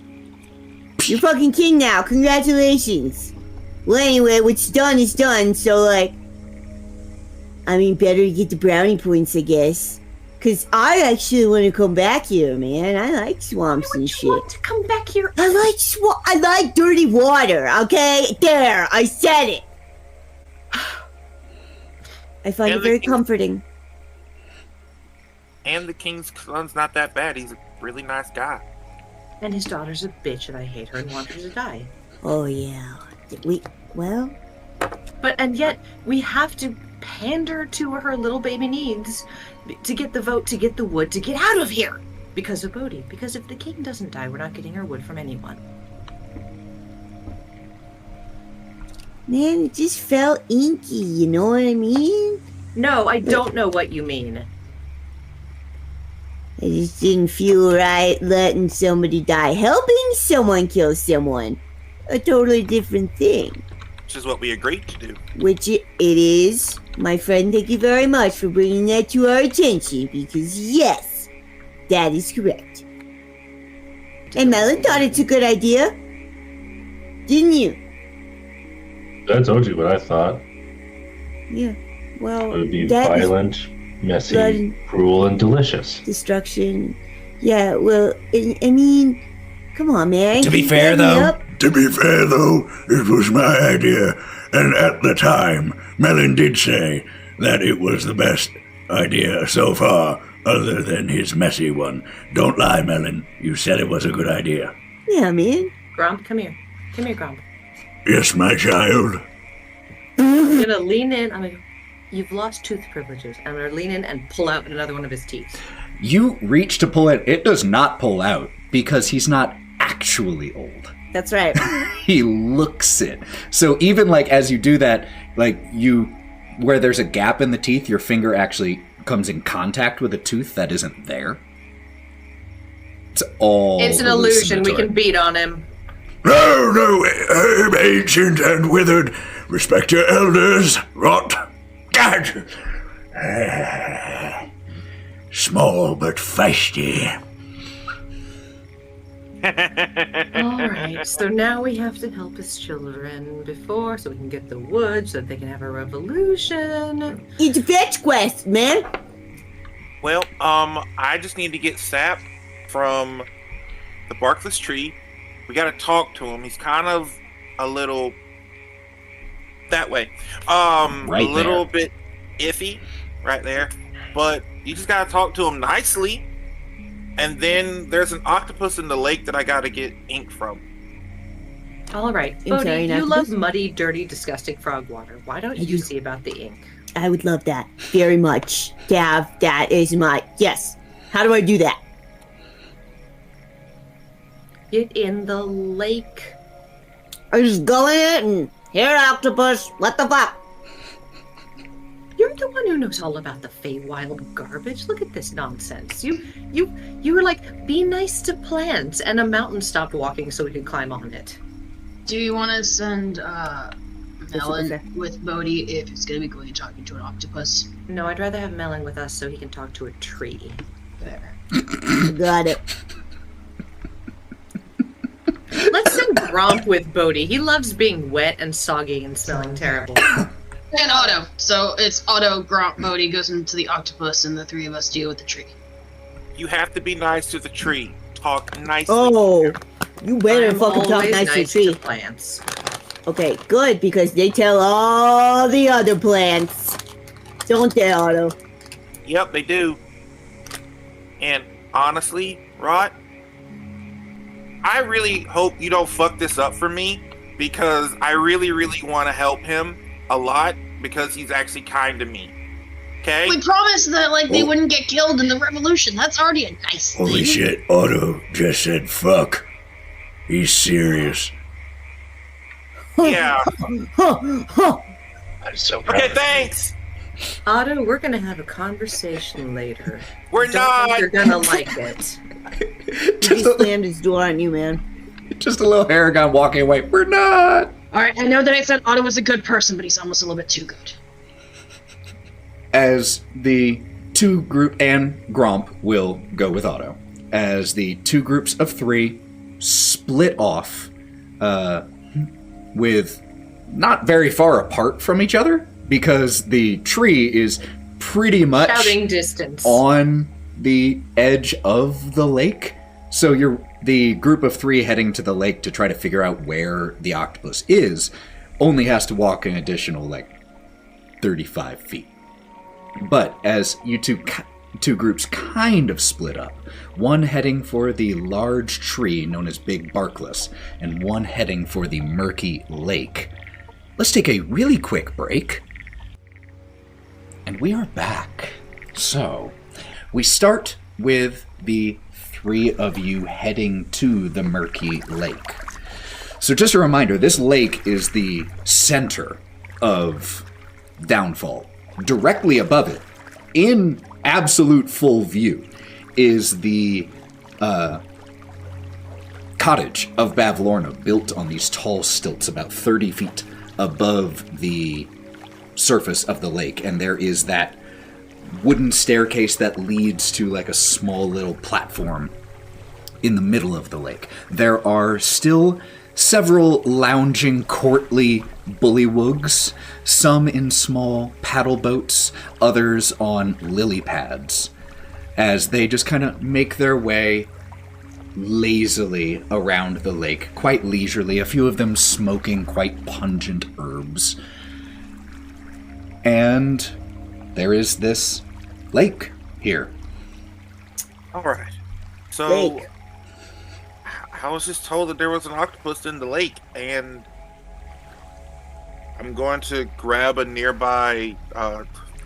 You're fucking king now. Congratulations. Well, anyway, what's done is done, so, like... I mean, better to get the brownie points, I guess. Because I actually want to come back here, man. I like swamps and shit. You want to come back here? I like dirty water, okay? There, I said it. I find it very comforting. And the king's son's not that bad. He's a really nice guy. And his daughter's a bitch, and I hate her and want her to die. Oh, yeah. And yet, we have to pander to her little baby needs to get the vote, to get the wood, to get out of here! Because of Bodie. Because if the king doesn't die, we're not getting our wood from anyone. Man, it just felt inky, you know what I mean? No, I don't know what you mean. I just didn't feel right letting somebody die. Helping someone kill someone. A totally different thing. Which is what we agreed to do. Which it is. My friend, thank you very much for bringing that to our attention, because yes, that is correct. And Melon thought it's a good idea. Didn't you? I told you what I thought. Yeah. Well, It would be that is violent, messy, blood and cruel, and delicious. destruction. Yeah, well, I mean, come on, man. To be Keep fair, that though, up. To be fair, though, it was my idea, and at the time, Melon did say that it was the best idea so far, other than his messy one. Don't lie, Melon. You said it was a good idea. Yeah, man. Gromp, come here. Come here, Gromp. Yes, my child. I'm gonna lean in. You've lost tooth privileges. I'm gonna lean in and pull out another one of his teeth. you reach to pull it. It does not pull out because he's not actually old. That's right. He looks it. So even like as you do that, like where there's a gap in the teeth, your finger actually comes in contact with a tooth that isn't there. It's an illusion. We can beat on him. No, I'm ancient and withered. Respect your elders, Wraught. Gad! Small but feisty. Alright, so now we have to help his children so we can get the wood, so that they can have a revolution. It's a fetch quest, man. Well, I just need to get sap from the barkless tree. We gotta talk to him. He's kind of a little that way. Right a little bit iffy right there. But you just gotta talk to him nicely. And then there's an octopus in the lake that I gotta get ink from. Alright, Bodie, you love muddy, dirty, disgusting frog water. Why don't you see about the ink? I would love that very much. To have that is my... Yes. How do I do that? Get in the lake. I just go in it and... Here, octopus. What the fuck? You're the one who knows all about the Feywild garbage. Look at this nonsense. You were like, be nice to plants, and a mountain stopped walking so we could climb on it. Do you want to send Melon with Bodie if it's going to be going and talking to an octopus? No, I'd rather have Melon with us so he can talk to a tree. There. Got it. Let's send Gromp with Bodie. He loves being wet and soggy and smelling terrible. And Otto. So it's Otto, Gromp, Bodie goes into the octopus, and the three of us deal with the tree. You have to be nice to the tree. Talk nicely. Oh, you better I'm fucking talk always nice to the nice tree. to plants. Okay, good, because they tell all the other plants. Don't they, Otto? Yep, they do. And honestly, Wraught, I really hope you don't fuck this up for me, because I really, really want to help him a lot, because he's actually kind to me. Okay? We promised that they wouldn't get killed in the revolution. That's already a nice thing. Holy shit, Otto just said fuck. He's serious. Yeah. I'm so proud. Okay, thanks. Otto, we're gonna have a conversation later. We're Don't not. think you're gonna like it. He slammed his door on you, man. Just a little Aragon walking away. We're not. All right, I know that I said Otto was a good person, but he's almost a little bit too good. As the two group, and Gromp will go with Otto, as the two groups of three split off with not very far apart from each other, because the tree is pretty much Shouting distance. on the edge of the lake. So the group of three heading to the lake to try to figure out where the octopus is only has to walk an additional 35 feet. But as you two groups kind of split up, one heading for the large tree known as Big Barkless, and one heading for the murky lake, let's take a really quick break. And we are back. So, we start with the three of you heading to the murky lake. So just a reminder, this lake is the center of Downfall. Directly above it, in absolute full view, is the cottage of Bavlorna, built on these tall stilts about 30 feet above the surface of the lake. And there is that wooden staircase that leads to a small little platform in the middle of the lake. There are still several lounging, courtly bullywugs, some in small paddle boats, others on lily pads, as they just kind of make their way lazily around the lake, quite leisurely, a few of them smoking quite pungent herbs. And there is this lake here. All right. So, Lake. I was just told that there was an octopus in the lake, and I'm going to grab a nearby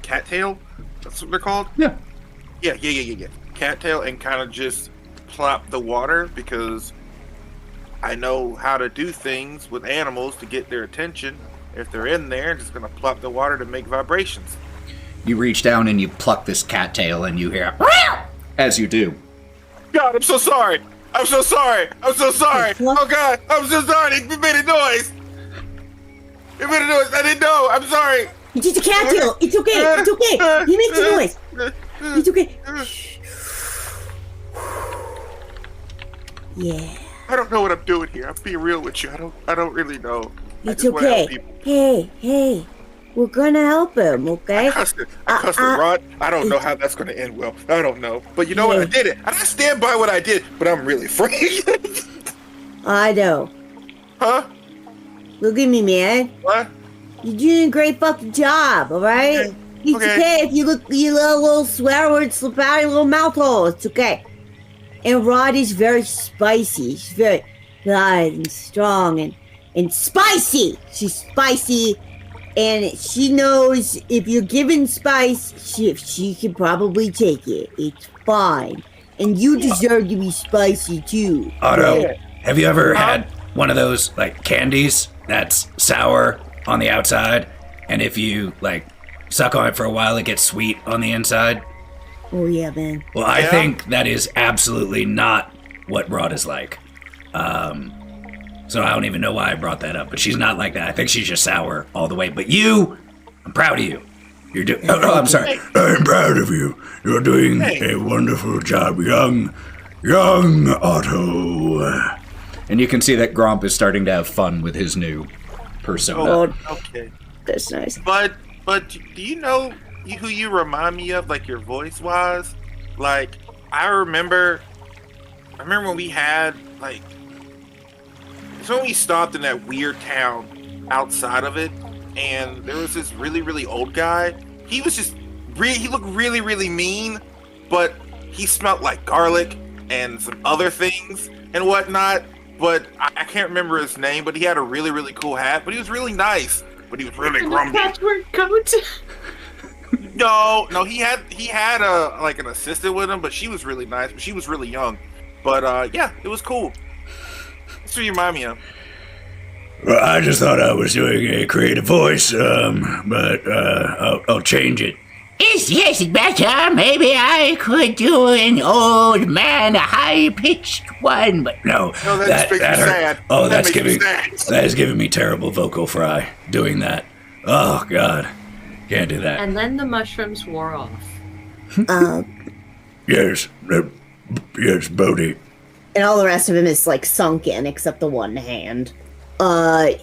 cattail. That's what they're called? Yeah. Yeah. Cattail, and kind of just plop the water, because I know how to do things with animals to get their attention. If they're in there, I'm just going to plop the water to make vibrations. You reach down and you pluck this cattail, and you hear, as you do. God, I'm so sorry. I'm so sorry. Oh, God, I'm so sorry. It made a noise. I didn't know. I'm sorry. It's just a cattail. It's okay. It's okay. He makes a noise. It's okay. Yeah. I don't know what I'm doing here. I'm being real with you. I don't really know. It's okay. Hey. We're gonna help him, okay? I cussed it, Wraught. I don't know how that's gonna end well. I don't know. But you know what? I did it. And I stand by what I did, but I'm really afraid. I know. Huh? Look at me, man. What? You're doing a great fucking job, alright? Okay. It's okay if you let a little swear word slip out of your little mouth hole. It's okay. And Wraught is very spicy. She's very loud and strong and spicy. She's spicy. And she knows if you're given spice, she can probably take it. It's fine. And you deserve to be spicy too. Otto, have you ever had one of those candies that's sour on the outside, and if you suck on it for a while, it gets sweet on the inside? Oh yeah, man. Well, I think that is absolutely not what Wraught is like. So I don't even know why I brought that up, but she's not like that. I think she's just sour all the way. But you, I'm proud of you. You're doing. Oh, I'm sorry. I'm proud of you. You're doing a wonderful job, young Otto. And you can see that Gromp is starting to have fun with his new persona. Oh, Okay. that's nice. But do you know who you remind me of, your voice wise? I remember when we had so we stopped in that weird town outside of it, and there was this really, really old guy. He was just he looked really, really mean, but he smelled like garlic, and some other things and whatnot. But I can't remember his name. But he had a really, really cool hat. But he was really nice. But he was really grumpy. Patchwork coat. No, he had a like an assistant with him, but she was really nice. But she was really young. But yeah, it was cool. That's what you remind me of. Well, I just thought I was doing a creative voice, but I'll change it. Is this better? Maybe I could do an old man, a high-pitched one, but No, No, that just makes me sad. Oh, That that's makes me giving sad. that is giving me terrible vocal fry doing that. Oh God, can't do that. And then the mushrooms wore off. Yes, yes, Bodie. And all the rest of him is like sunken except the one hand.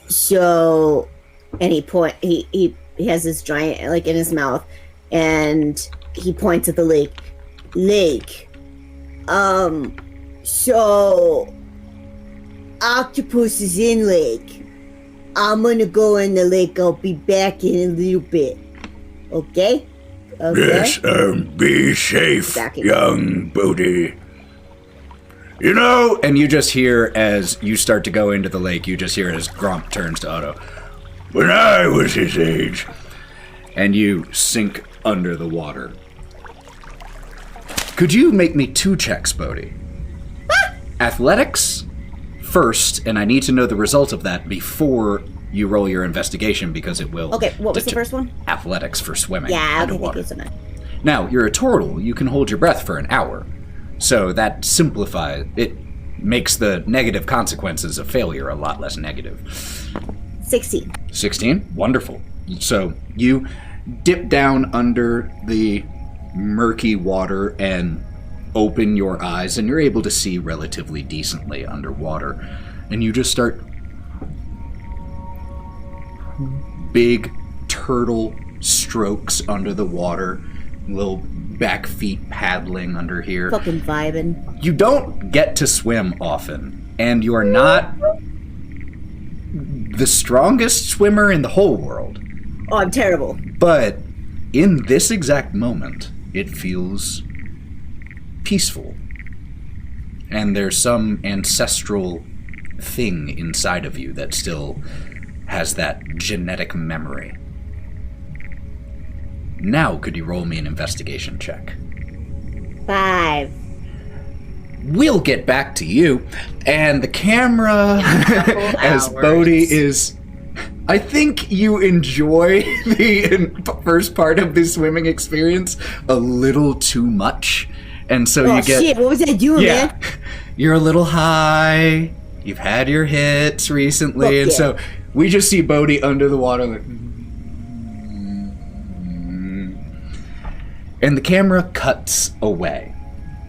So, and he has this giant like in his mouth, and he points at the lake. So octopus is in lake. I'm gonna go in the lake. I'll be back in a little bit. Okay? Yes, be safe, Backing. young Bodie. You know, And you just hear, as you start to go into the lake, you just hear as Gromp turns to Otto. when I was his age, And you sink under the water. Could you make me 2 checks, Bodie? Athletics first, and I need to know the result of that before you roll your investigation, because it will... Okay, what was the first one? Athletics for swimming Yeah, okay, thank underwater. you so much. Now, you're a turtle. You can hold your breath for an hour. So that simplifies... It makes the negative consequences of failure a lot less negative. 16. 16? Wonderful. So you dip down under the murky water and open your eyes, and you're able to see relatively decently underwater. And you just start... big turtle strokes under the water, little back feet paddling under here. Fucking vibing. You don't get to swim often, and you are not the strongest swimmer in the whole world. Oh, I'm terrible. But in this exact moment, it feels peaceful. And there's some ancestral thing inside of you that still has that genetic memory. Now, could you roll me an investigation check? 5. We'll get back to you. And the camera, as hours. Bodie is... I think you enjoy the first part of this swimming experience a little too much. And so Oh you get... shit, what was I doing, Yeah. man? You're a little high. You've had your hits recently. Fuck And yeah. so we just see Bodie under the water like... And the camera cuts away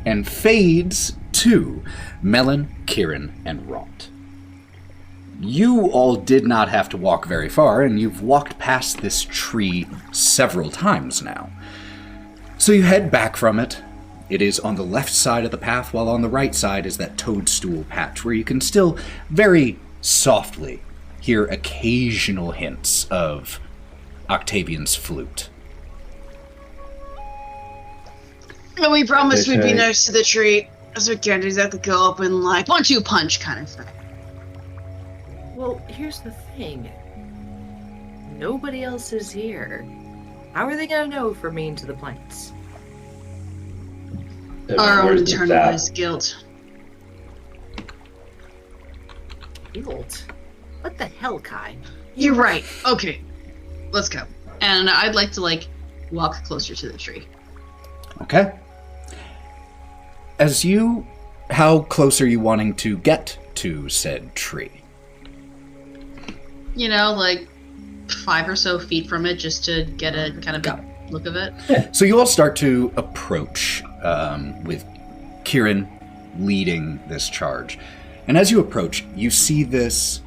and fades to Melon, Kieren, and Wraught. You all did not have to walk very far, and you've walked past this tree several times now. So you head back from it. It is on the left side of the path, while on the right side is that toadstool patch where you can still very softly hear occasional hints of Octavian's flute. And we promised we'd be Okay. nice to the tree, so we can't exactly go up and like 1-2 punch kind of thing. Well, here's the thing. Nobody else is here. How are they gonna know if we're mean to the plants? Our own Where's the sap? internalized guilt. Guilt? What the hell, Kai? You're right. Okay, let's go. And I'd like to like walk closer to the tree. Okay. How close are you wanting to get to said tree? You know, like 5 or so feet from it, just to get a kind of Got a look of it. So you all start to approach with Kieren leading this charge. And as you approach, you see this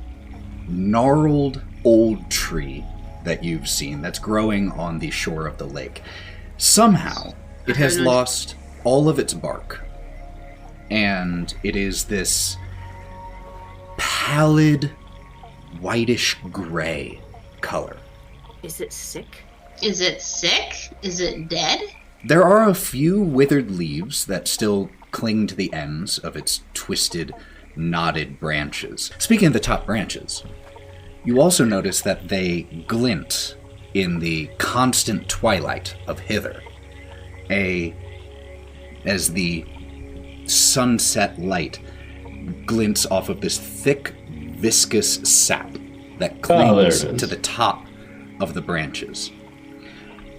gnarled old tree that you've seen that's growing on the shore of the lake. Somehow, it has lost all of its bark. And it is this pallid, whitish gray color. Is it sick? Is it sick? Is it dead? There are a few withered leaves that still cling to the ends of its twisted, knotted branches. Speaking of the top branches, you also notice that they glint in the constant twilight of hither, as the sunset light glints off of this thick, viscous sap that clings to the top of the branches.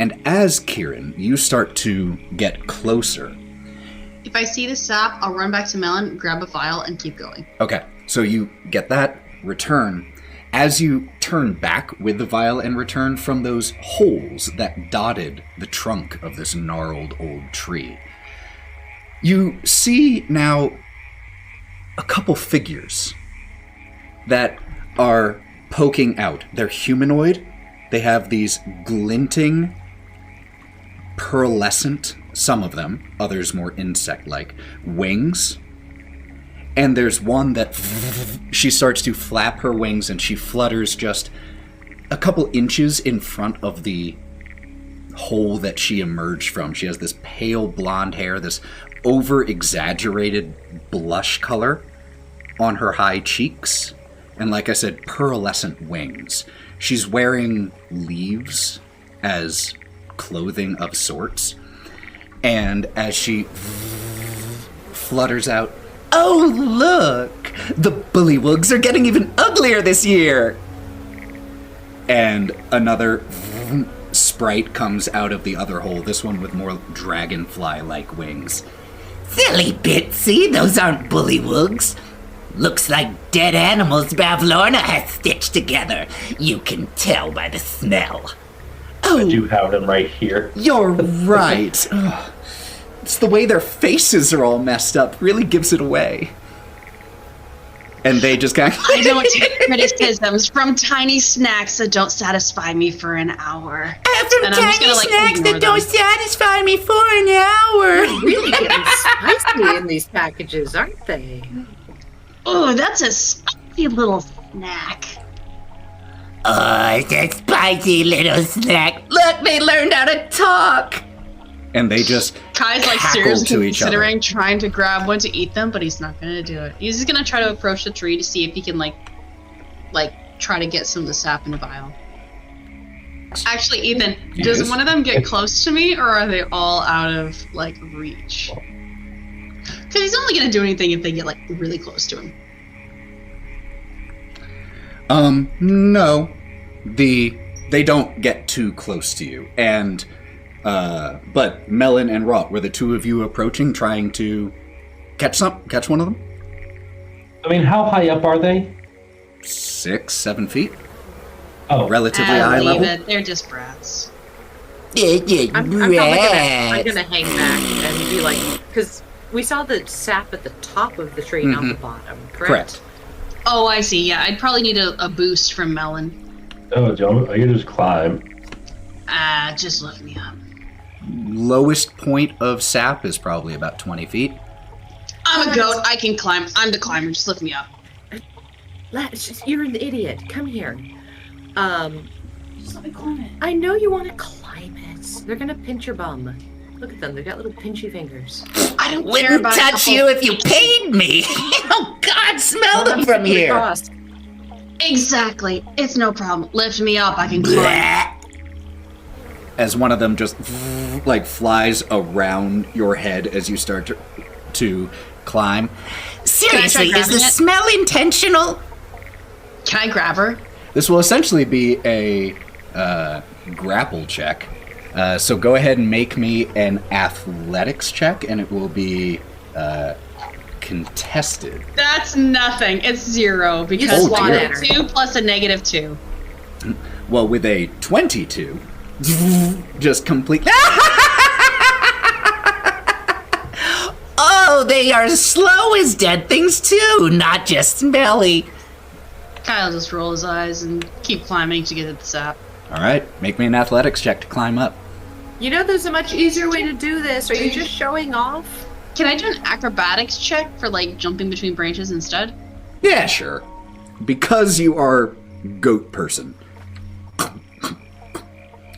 And as Kieren, you start to get closer. If I see the sap, I'll run back to Melon, grab a vial, and keep going. Okay, so you get that, return. As you turn back with the vial and return from those holes that dotted the trunk of this gnarled old tree, you see now a couple figures that are poking out. They're humanoid. They have these glinting, pearlescent, some of them, others more insect-like, wings. And there's one that she starts to flap her wings and she flutters just a couple inches in front of the hole that she emerged from. She has this pale blonde hair, this over-exaggerated blush color on her high cheeks. And like I said, pearlescent wings. She's wearing leaves as clothing of sorts. And as she flutters out, "Oh, look! The bullywugs are getting even uglier this year!" And another sprite comes out of the other hole, this one with more dragonfly-like wings. Silly Bitsy, those aren't bullywugs. Looks like dead animals Bavlorna has stitched together. You can tell by the smell. I do have them right here. You're right. Ugh. It's the way their faces are all messed up. Really gives it away. And they just kind of... I don't take criticisms from tiny snacks that don't satisfy me for an hour. From tiny snacks that don't satisfy me for an hour. Really getting spicy in these packages, aren't they? Oh, that's a spicy little snack. Oh, it's a spicy little snack. Look, they learned how to talk. And they just Kai's like cackle seriously to each other. considering trying to grab one to eat them, but he's not gonna do it. He's just gonna try to approach the tree to see if he can like try to get some of the sap in a vial. Actually, Ethan, does one of them get close to me, or are they all out of like reach? Because he's only gonna do anything if they get like really close to him. No. They don't get too close to you. And but Melon and Wraught, were the two of you approaching, trying to catch one of them? I mean, how high up are they? 6, 7 feet. Oh, Relatively high Leave level. it. They're just brats. Yeah, I'm probably gonna hang back and be like, because we saw the sap at the top of the tree, not the bottom, correct? Oh, I see. Yeah, I'd probably need a boost from Melon. Oh, John, I can just climb. Just lift me up. Lowest point of sap is probably about 20 feet. I'm a goat. I can climb. I'm the climber. Just lift me up. You're an idiot. Come here. Just let me climb it. I know you want to climb it. They're gonna pinch your bum. Look at them. They've got little pinchy fingers. I don't care Wouldn't about touch you if you paid me. Oh, God, smell them from here. Crossed. Exactly. It's no problem. Lift me up. I can climb. Blech. As one of them just like flies around your head as you start to climb. Seriously, is grabbing the it? smell intentional? Can I grab her? This will essentially be a grapple check. So go ahead and make me an athletics check, and it will be contested. That's nothing. It's 0 because Oh, dear. 2 plus a -2. Well, with a 22, just complete. Oh, they are slow as dead things too, not just smelly. Kyle just roll his eyes and keep climbing to get at the sap. All right, make me an athletics check to climb up. You know there's a much easier way to do this. Are you just showing off? Can I do an acrobatics check for like jumping between branches instead? Yeah, sure. Because you are goat person.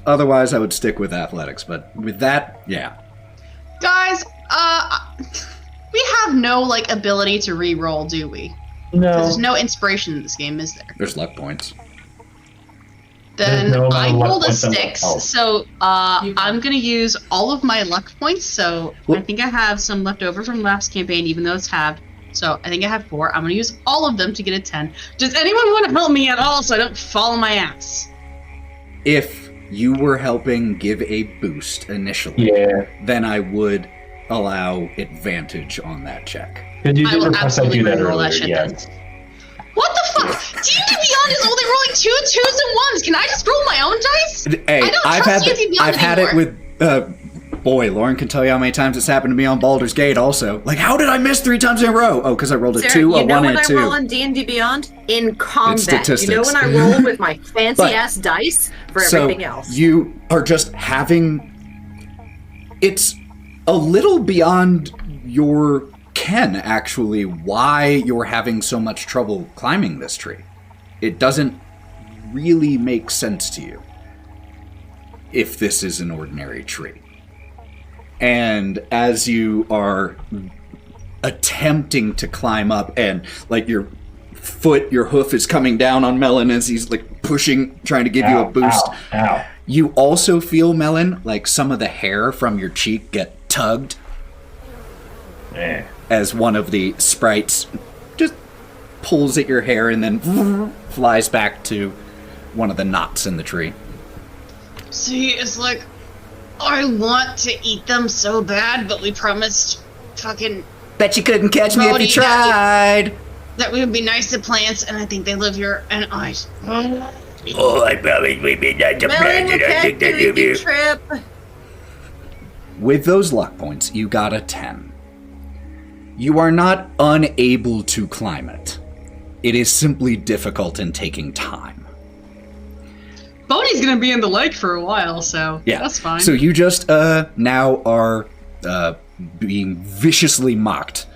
Otherwise, I would stick with athletics, but with that, yeah. Guys, have no, like, ability to re-roll, do we? No. Because there's no inspiration in this game, is there? There's luck points. Then no I luck rolled a points on 6, luck. so I'm going to use all of my luck points, so I think I have some left over from last campaign, even though it's halved. So I think I have 4. I'm going to use all of them to get a 10. Does anyone want to help me at all so I don't fall on my ass? If you were helping give a boost initially, then I would allow advantage on that check. Because you I did will request I absolutely do that re-roll earlier, that shit yes. then. What the fuck? D&D Beyond is only rolling 2 2s and 1s. Can I just roll my own dice? Hey, I don't trust D&D Beyond I've had it anymore. with boy, Lauren can tell you how many times it's happened to me on Baldur's Gate also. Like, how did I miss 3 times in a row? Oh, because I rolled a Sarah, 2, you a know 1, when and a 2. I roll in D&D Beyond? In combat. statistics. You know when I roll with my fancy-ass dice for everything else? You are just having... It's a little beyond your ken, actually, why you're having so much trouble climbing this tree. It doesn't really make sense to you if this is an ordinary tree. And as you are attempting to climb up, and like your hoof is coming down on Melon as he's like pushing, trying to give you a boost. Ow. You also feel, Melon, like some of the hair from your cheek get tugged as one of the sprites just pulls at your hair and then flies back to one of the knots in the tree. See, it's like, I want to eat them so bad, but we promised fucking... Bet you couldn't catch me if Bodie you tried! That we would be nice to plants, and I think they live here, and I... Oh, I promise we'd be nice to plants, and I think they live here. Trip. With those luck points, you got a 10. You are not unable to climb it. It is simply difficult and taking time. Bodie's gonna be in the lake for a while, so Yeah, that's fine. So you just now are being viciously mocked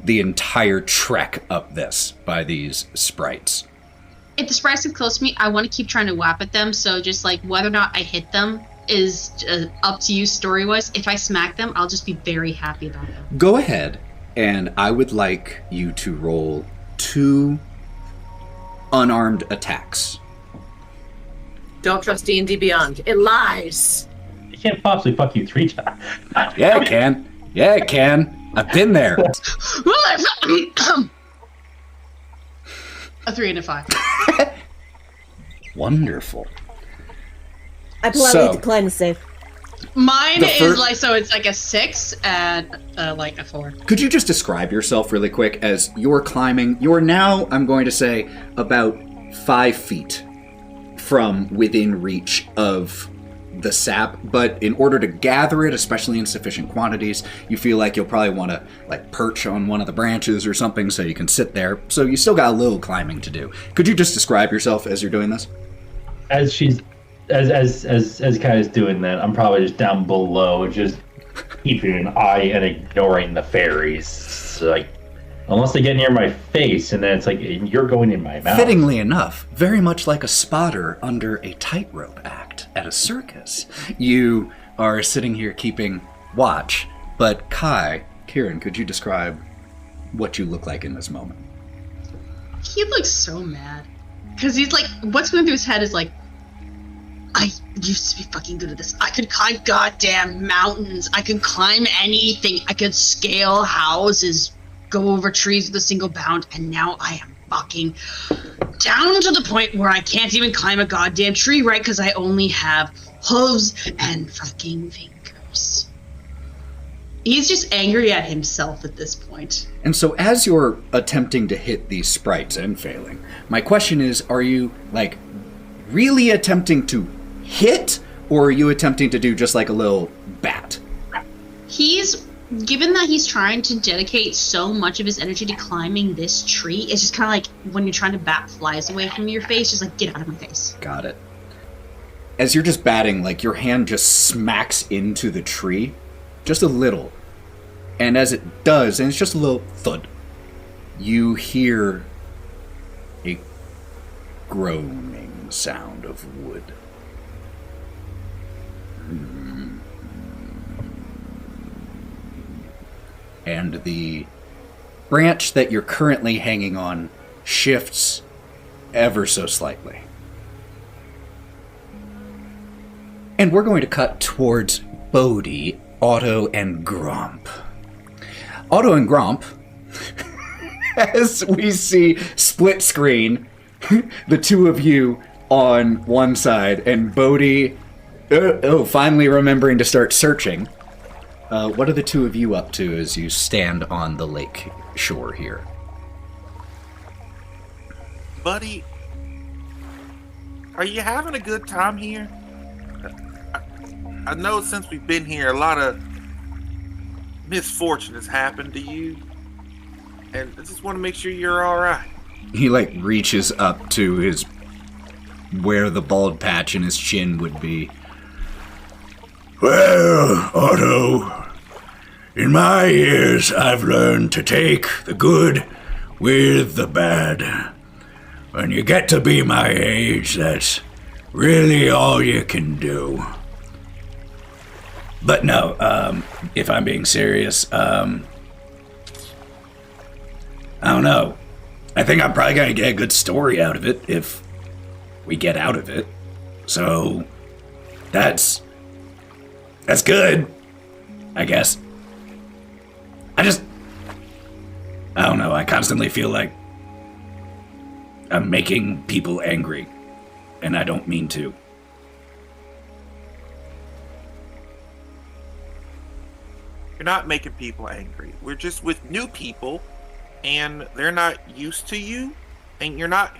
the entire trek up this by these sprites. If the sprites get close to me, I want to keep trying to whap at them, so just like whether or not I hit them is up to you story-wise. If I smack them, I'll just be very happy about them. Go ahead, and I would like you to roll 2 unarmed attacks. Don't trust D&D Beyond. It lies. You can't possibly fuck you 3 times. Yeah, it can. Yeah, it can. I've been there. A 3 and a 5. Wonderful. I politely decline to save. Mine The is like, so it's like a 6 and like a 4. Could you just describe yourself really quick as you're climbing? You're now, I'm going to say, about 5 feet from within reach of the sap, but in order to gather it, especially in sufficient quantities, you feel like you'll probably want to like perch on one of the branches or something so you can sit there. So you still got a little climbing to do. Could you just describe yourself as you're doing this? As she's as Kai is doing that, I'm probably just down below, just keeping an eye and ignoring the fairies. So, like, unless they get near my face, and then it's like, you're going in my mouth. Fittingly enough, very much like a spotter under a tightrope act at a circus, you are sitting here keeping watch. But Kieren, could you describe what you look like in this moment? He looks so mad. Because he's like, what's going through his head is like, I used to be fucking good at this. I could climb goddamn mountains. I could climb anything. I could scale houses, go over trees with a single bound, and now I am fucking down to the point where I can't even climb a goddamn tree, right? Because I only have hooves and fucking fingers. He's just angry at himself at this point. And so as you're attempting to hit these sprites and failing, my question is, are you, like, really attempting to hit, or are you attempting to do just like a little bat? Given that he's trying to dedicate so much of his energy to climbing this tree, it's just kind of like when you're trying to bat flies away from your face, just like, get out of my face. Got it. As you're just batting, like, your hand just smacks into the tree, just a little. And as it does, and it's just a little thud, you hear a groaning sound of wood. And the branch that you're currently hanging on shifts ever so slightly. And we're going to cut towards Bodie, Otto, and Gromp. Otto and Gromp, as we see split screen, the two of you on one side, and Bodie, finally remembering to start searching. What are the two of you up to as you stand on the lake shore here? Buddy, are you having a good time here? I know since we've been here, a lot of misfortune has happened to you, and I just want to make sure you're all right. He, reaches up to where the bald patch in his chin would be. Well, Otto, in my years, I've learned to take the good with the bad. When you get to be my age, that's really all you can do. But no, if I'm being serious, I don't know. I think I'm probably going to get a good story out of it if we get out of it. So, that's good, I guess. I don't know, I constantly feel like I'm making people angry, and I don't mean to. You're not making people angry. We're just with new people, and they're not used to you, and you're not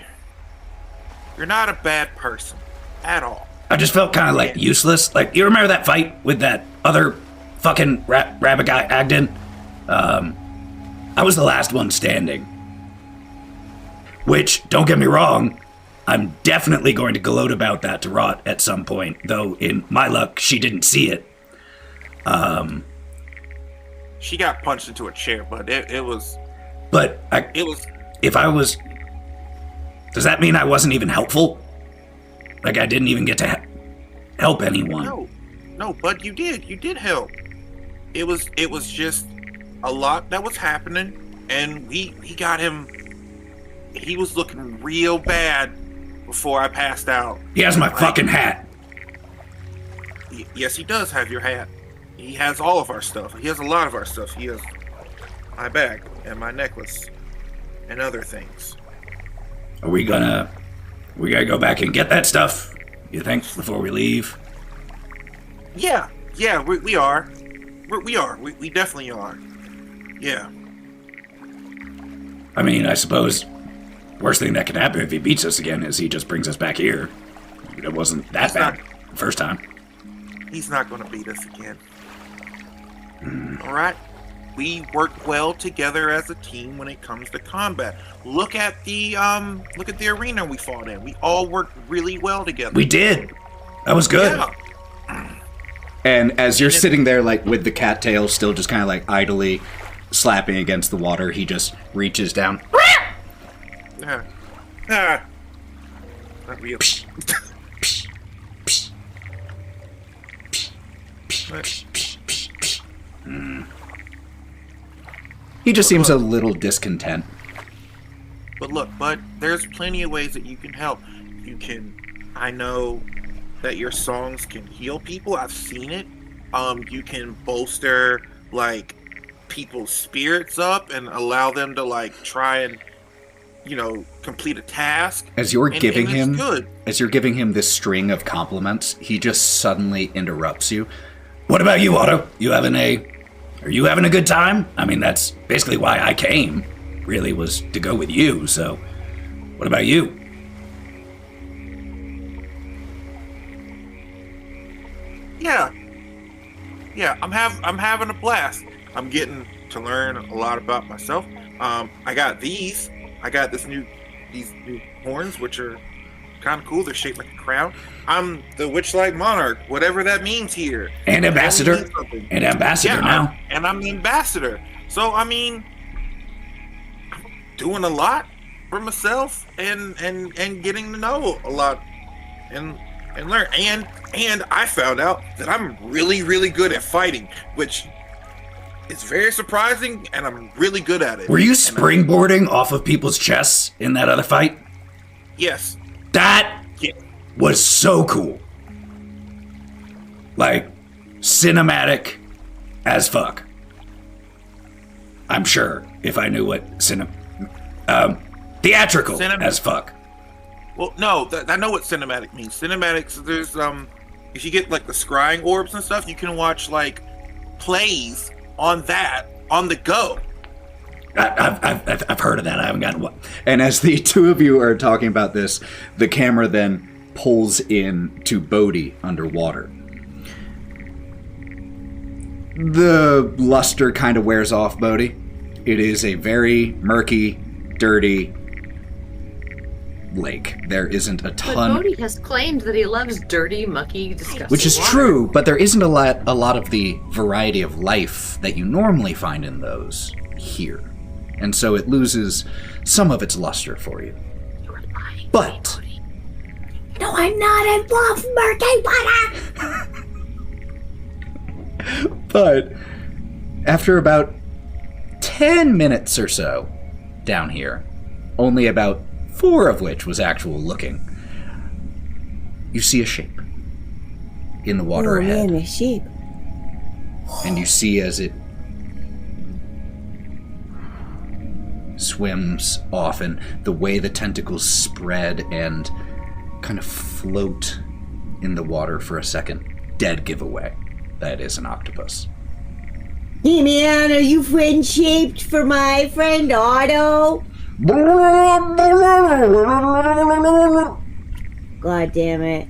a bad person at all. I just felt kind of useless. You remember that fight with that other fucking rabbit guy, Agden? I was the last one standing. Which, don't get me wrong, I'm definitely going to gloat about that to Wraught at some point, though in my luck, she didn't see it. She got punched into a chair, but it was... But if I was... Does that mean I wasn't even helpful? I didn't even get to help anyone. No, but you did. You did help. It was just a lot that was happening, and we got him... He was looking real bad before I passed out. He has my fucking hat. Yes, he does have your hat. He has all of our stuff. He has a lot of our stuff. He has my bag and my necklace and other things. Are we gotta go back and get that stuff, you think, before we leave? Yeah, we are. We definitely are. Yeah. I mean, I suppose worst thing that could happen if he beats us again is he just brings us back here. It wasn't that bad the first time. He's not going to beat us again. All right? We work well together as a team when it comes to combat. Look at the arena we fought in. We all worked really well together. We did. That was good. Yeah. And as you're sitting there, with the cattail still just kind of idly slapping against the water, he just reaches down. Not real. He just seems a little discontent. But look, there's plenty of ways that you can help. I know that your songs can heal people. I've seen it. You can bolster people's spirits up and allow them to try and complete a task. As you're giving him this string of compliments, he just suddenly interrupts you. What about you, Otto? Are you having a good time? I mean, that's basically why I came. Really was to go with you, so what about you? Yeah, I'm having a blast. I'm getting to learn a lot about myself. I got these new horns, which are kind of cool. They're shaped like a crown. I'm the Witchlight Monarch, whatever that means here. And ambassador. Now. And I'm the ambassador. So, I mean, I'm doing a lot for myself and getting to know a lot and learn. And I found out that I'm really, really good at fighting, which It's very surprising, and I'm really good at it. Were you springboarding off of people's chests in that other fight? Yes. That was so cool. Like, cinematic as fuck. I'm sure, if I knew what theatrical as fuck. Well, no, I know what cinematic means. Cinematics, there's, if you get, like, the scrying orbs and stuff, you can watch, like, plays on that, on the go. I've heard of that. I haven't gotten one. And as the two of you are talking about this, the camera then pulls in to Bodie underwater. The luster kind of wears off, Bodie. It is a very murky, dirty lake. There isn't a ton. But Bodie has claimed that he loves dirty, mucky, disgusting Which is water. true, but there isn't a lot of the variety of life that you normally find in those here. And so it loses some of its luster for you. You're lying. But No, I'm not. I love murky water. But after about 10 minutes or so down here, only about 4 of which was actual looking, you see a shape in the water ahead. Man, a sheep. And you see as it swims off, and the way the tentacles spread and kind of float in the water for a second. Dead giveaway. That is an octopus. Hey man, are you friend-shaped for my friend Otto? God damn it.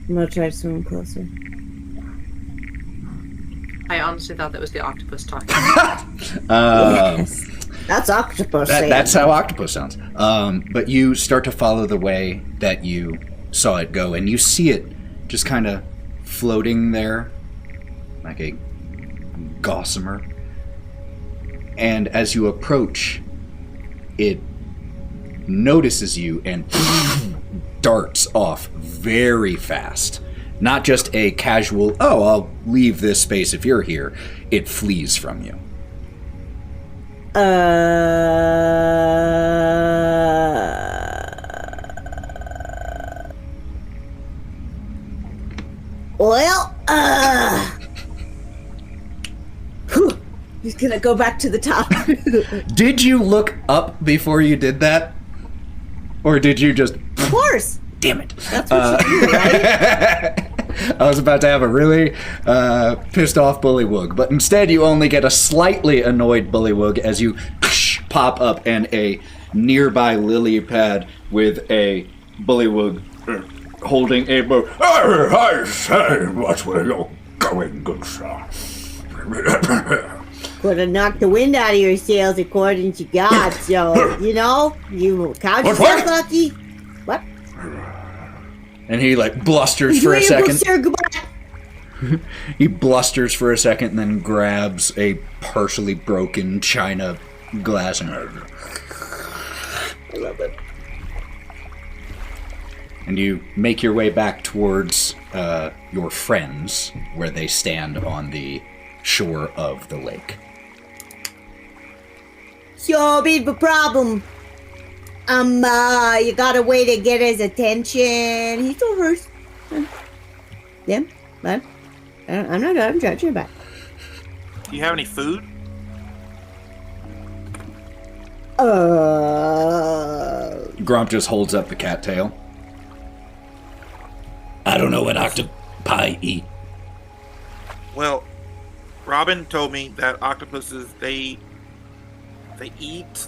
I'm gonna try to swim closer. I honestly thought that was the octopus talking. Yes. That's octopus. That's how octopus sounds. But you start to follow the way that you saw it go, and you see it just kind of floating there like a gossamer. And as you approach, it notices you and darts off very fast. Not just a casual, oh, I'll leave this space if you're here. It flees from you. Well, He's gonna go back to the top. Did you look up before you did that? Or did you just... Of course. Damn it. That's what you do, right? I was about to have a really pissed off bullywug, but instead you only get a slightly annoyed bullywug as you pop up and a nearby lily pad with a bullywug holding a bow. I say, what's where you're going, good sir? could have knocked the wind out of your sails according to God, so, you know, you count yourself lucky. What? And he, like, blusters for a second. He blusters for a second and then grabs a partially broken china glass and... I love it. And you make your way back towards your friends, where they stand on the shore of the lake. So, bit of a problem. You got a way to get his attention. He's all hers. Yeah, but I'm not judging about it. Do you have any food? Gromp just holds up the cattail. I don't know what octopi eat. Well, Robin told me that octopuses, they eat,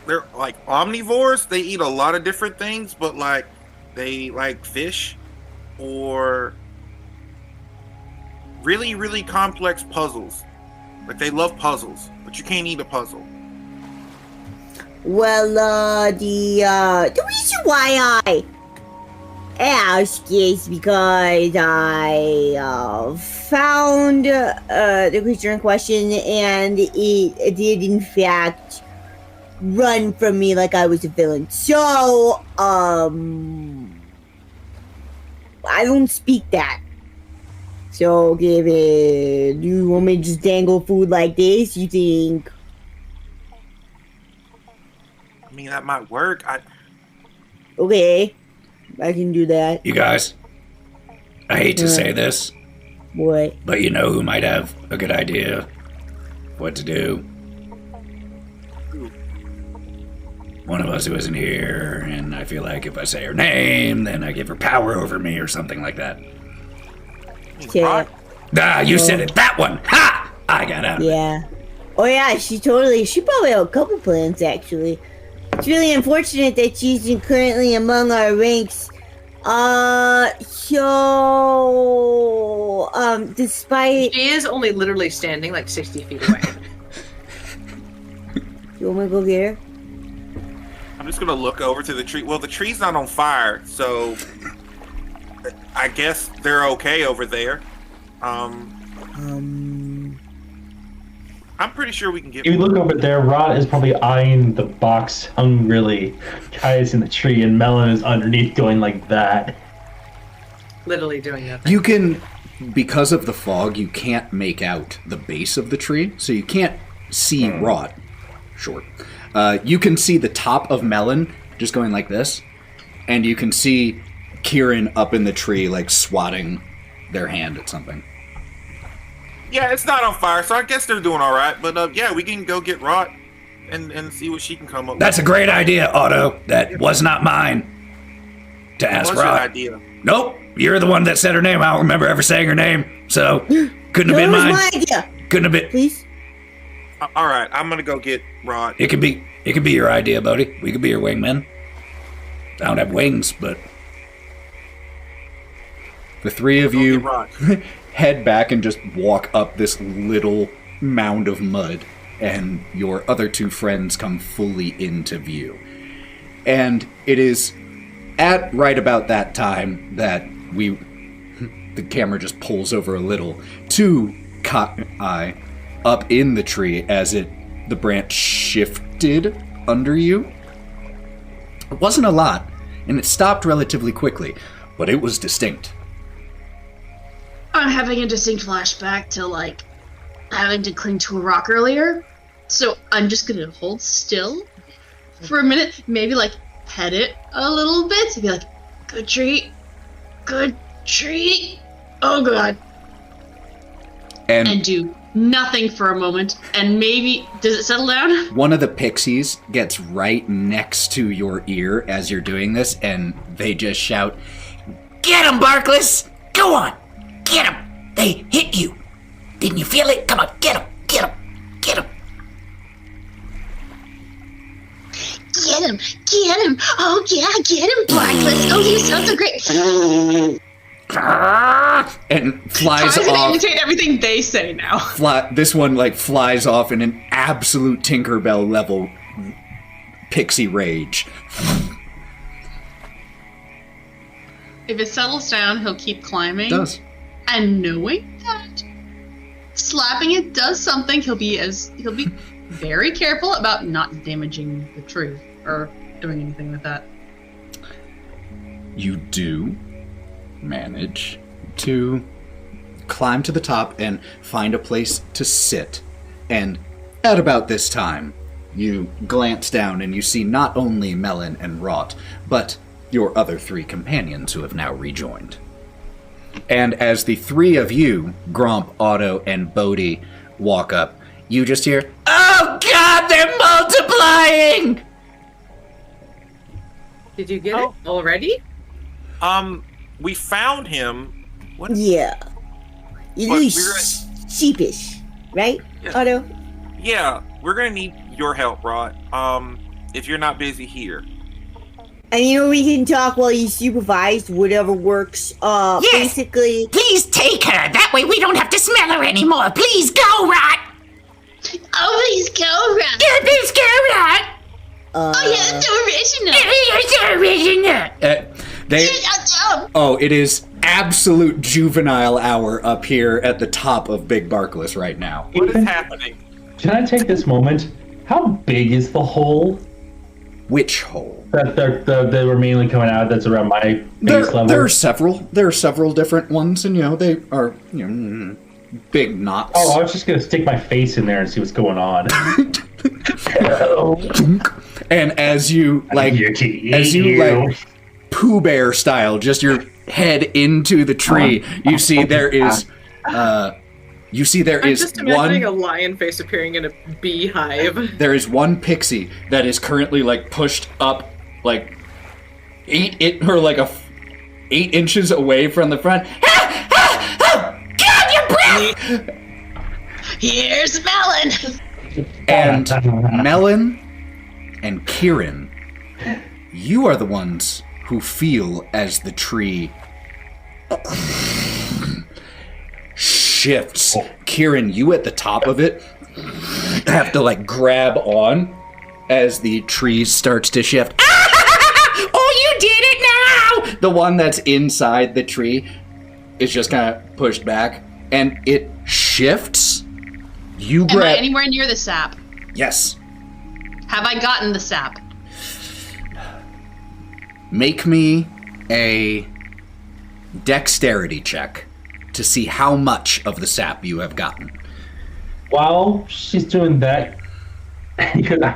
they're like omnivores. They eat a lot of different things, but like they like fish or really, really complex puzzles. Like they love puzzles, but you can't eat a puzzle. Well, the reason why I ask is because I found the creature in question, and it did in fact run from me like I was a villain. So, I don't speak that. So, Kevin, do you want me to just dangle food like this? You think? I mean, that might work. Okay, I can do that. You guys, I hate to say this, What? but you know who might have a good idea what to do? One of us who isn't here, and I feel like if I say her name, then I give her power over me or something like that. Yeah. Ah, you said it. That one. Ha! I got out. Yeah. Oh yeah, she probably had a couple plans actually. It's really unfortunate that she's currently among our ranks. Despite... She is only literally standing like 60 feet away. You want me to go get her? I'm just gonna look over to the tree. Well, the tree's not on fire, so I guess they're okay over there. I'm pretty sure we can get. You look over there, Wraught is probably eyeing the box hungrily. Kai's in the tree, and Melon is underneath going like that. Literally doing nothing. You can, because of the fog, you can't make out the base of the tree, so you can't see Wraught. Short. You can see the top of Melon just going like this, and you can see Kieren up in the tree, like swatting their hand at something. Yeah, it's not on fire, so I guess they're doing all right. But yeah, we can go get Wraught and see what she can come up That's a great idea, Otto. That was not mine to ask with. What's your Wraught. idea? Nope, you're the one that said her name. I don't remember ever saying her name, so couldn't have been That was mine. my idea. Couldn't have been. Please. All right, I'm gonna go get Wraught. It could be your idea, Bodie. We could be your wingmen. I don't have wings, but the three of Go you get Wraught. head back and just walk up this little mound of mud, and your other two friends come fully into view. And it is at right about that time that the camera just pulls over a little to Kai up in the tree as the branch shifted under you. It wasn't a lot, and it stopped relatively quickly, but it was distinct. I'm having a distinct flashback to, like, having to cling to a rock earlier. So I'm just gonna hold still for a minute, maybe, like, pet it a little bit to be like, good treat, oh god. And do nothing for a moment, and maybe, does it settle down? One of the pixies gets right next to your ear as you're doing this, and they just shout, Get him, Barkless! Go on! Get him! They hit you! Didn't you feel it? Come on, get him! Get him! Get him! Get him! Get him! Oh yeah, get him, Barkless! Oh, you sound so great! and flies I'm gonna off. imitate everything they say now. This one like flies off in an absolute Tinkerbell level pixie rage. If it settles down, he'll keep climbing. It does. And knowing that slapping it does something, he'll be very careful about not damaging the tree or doing anything with that. You do manage to climb to the top and find a place to sit. And at about this time, you glance down and you see not only Melon and Wraught, but your other three companions who have now rejoined. And as the three of you, Gromp, Otto, and Bodie, walk up, you just hear, Oh god, they're multiplying! Did you get it already? We found him. What? Yeah. You're But really we're- sheepish, right, Yeah. Otto? Yeah, we're gonna need your help, Wraught. If you're not busy here. And we can talk while you supervise whatever works. Yes. Basically. Please take her! That way we don't have to smell her anymore! Please go, Wraught! Oh, please go, Ron. Yeah, please go, Wraught! Oh, yeah, it's original. You're so original! it is absolute juvenile hour up here at the top of Big Barkless right now. What is happening? Can I take this moment? How big is the hole? Which hole? They were mainly coming out. That's around my base level. There are several. There are several different ones, and they are big knots. Oh, I was just gonna stick my face in there and see what's going on. And as you Pooh Bear style, just your head into the tree, you see there is. I'm just imagining a lion face appearing in a beehive. There is one pixie that is currently pushed up 8 inches away from the front. Get on your breath! Here's Melon! And Melon and Kieren, you are the ones who feel as the tree shifts. Kieren, you at the top of it have to grab on as the tree starts to shift. Oh, you did it now! The one that's inside the tree is just kind of pushed back, and it shifts. Am I anywhere near the sap? Yes. Have I gotten the sap? Make me a dexterity check to see how much of the sap you have gotten. While she's doing that,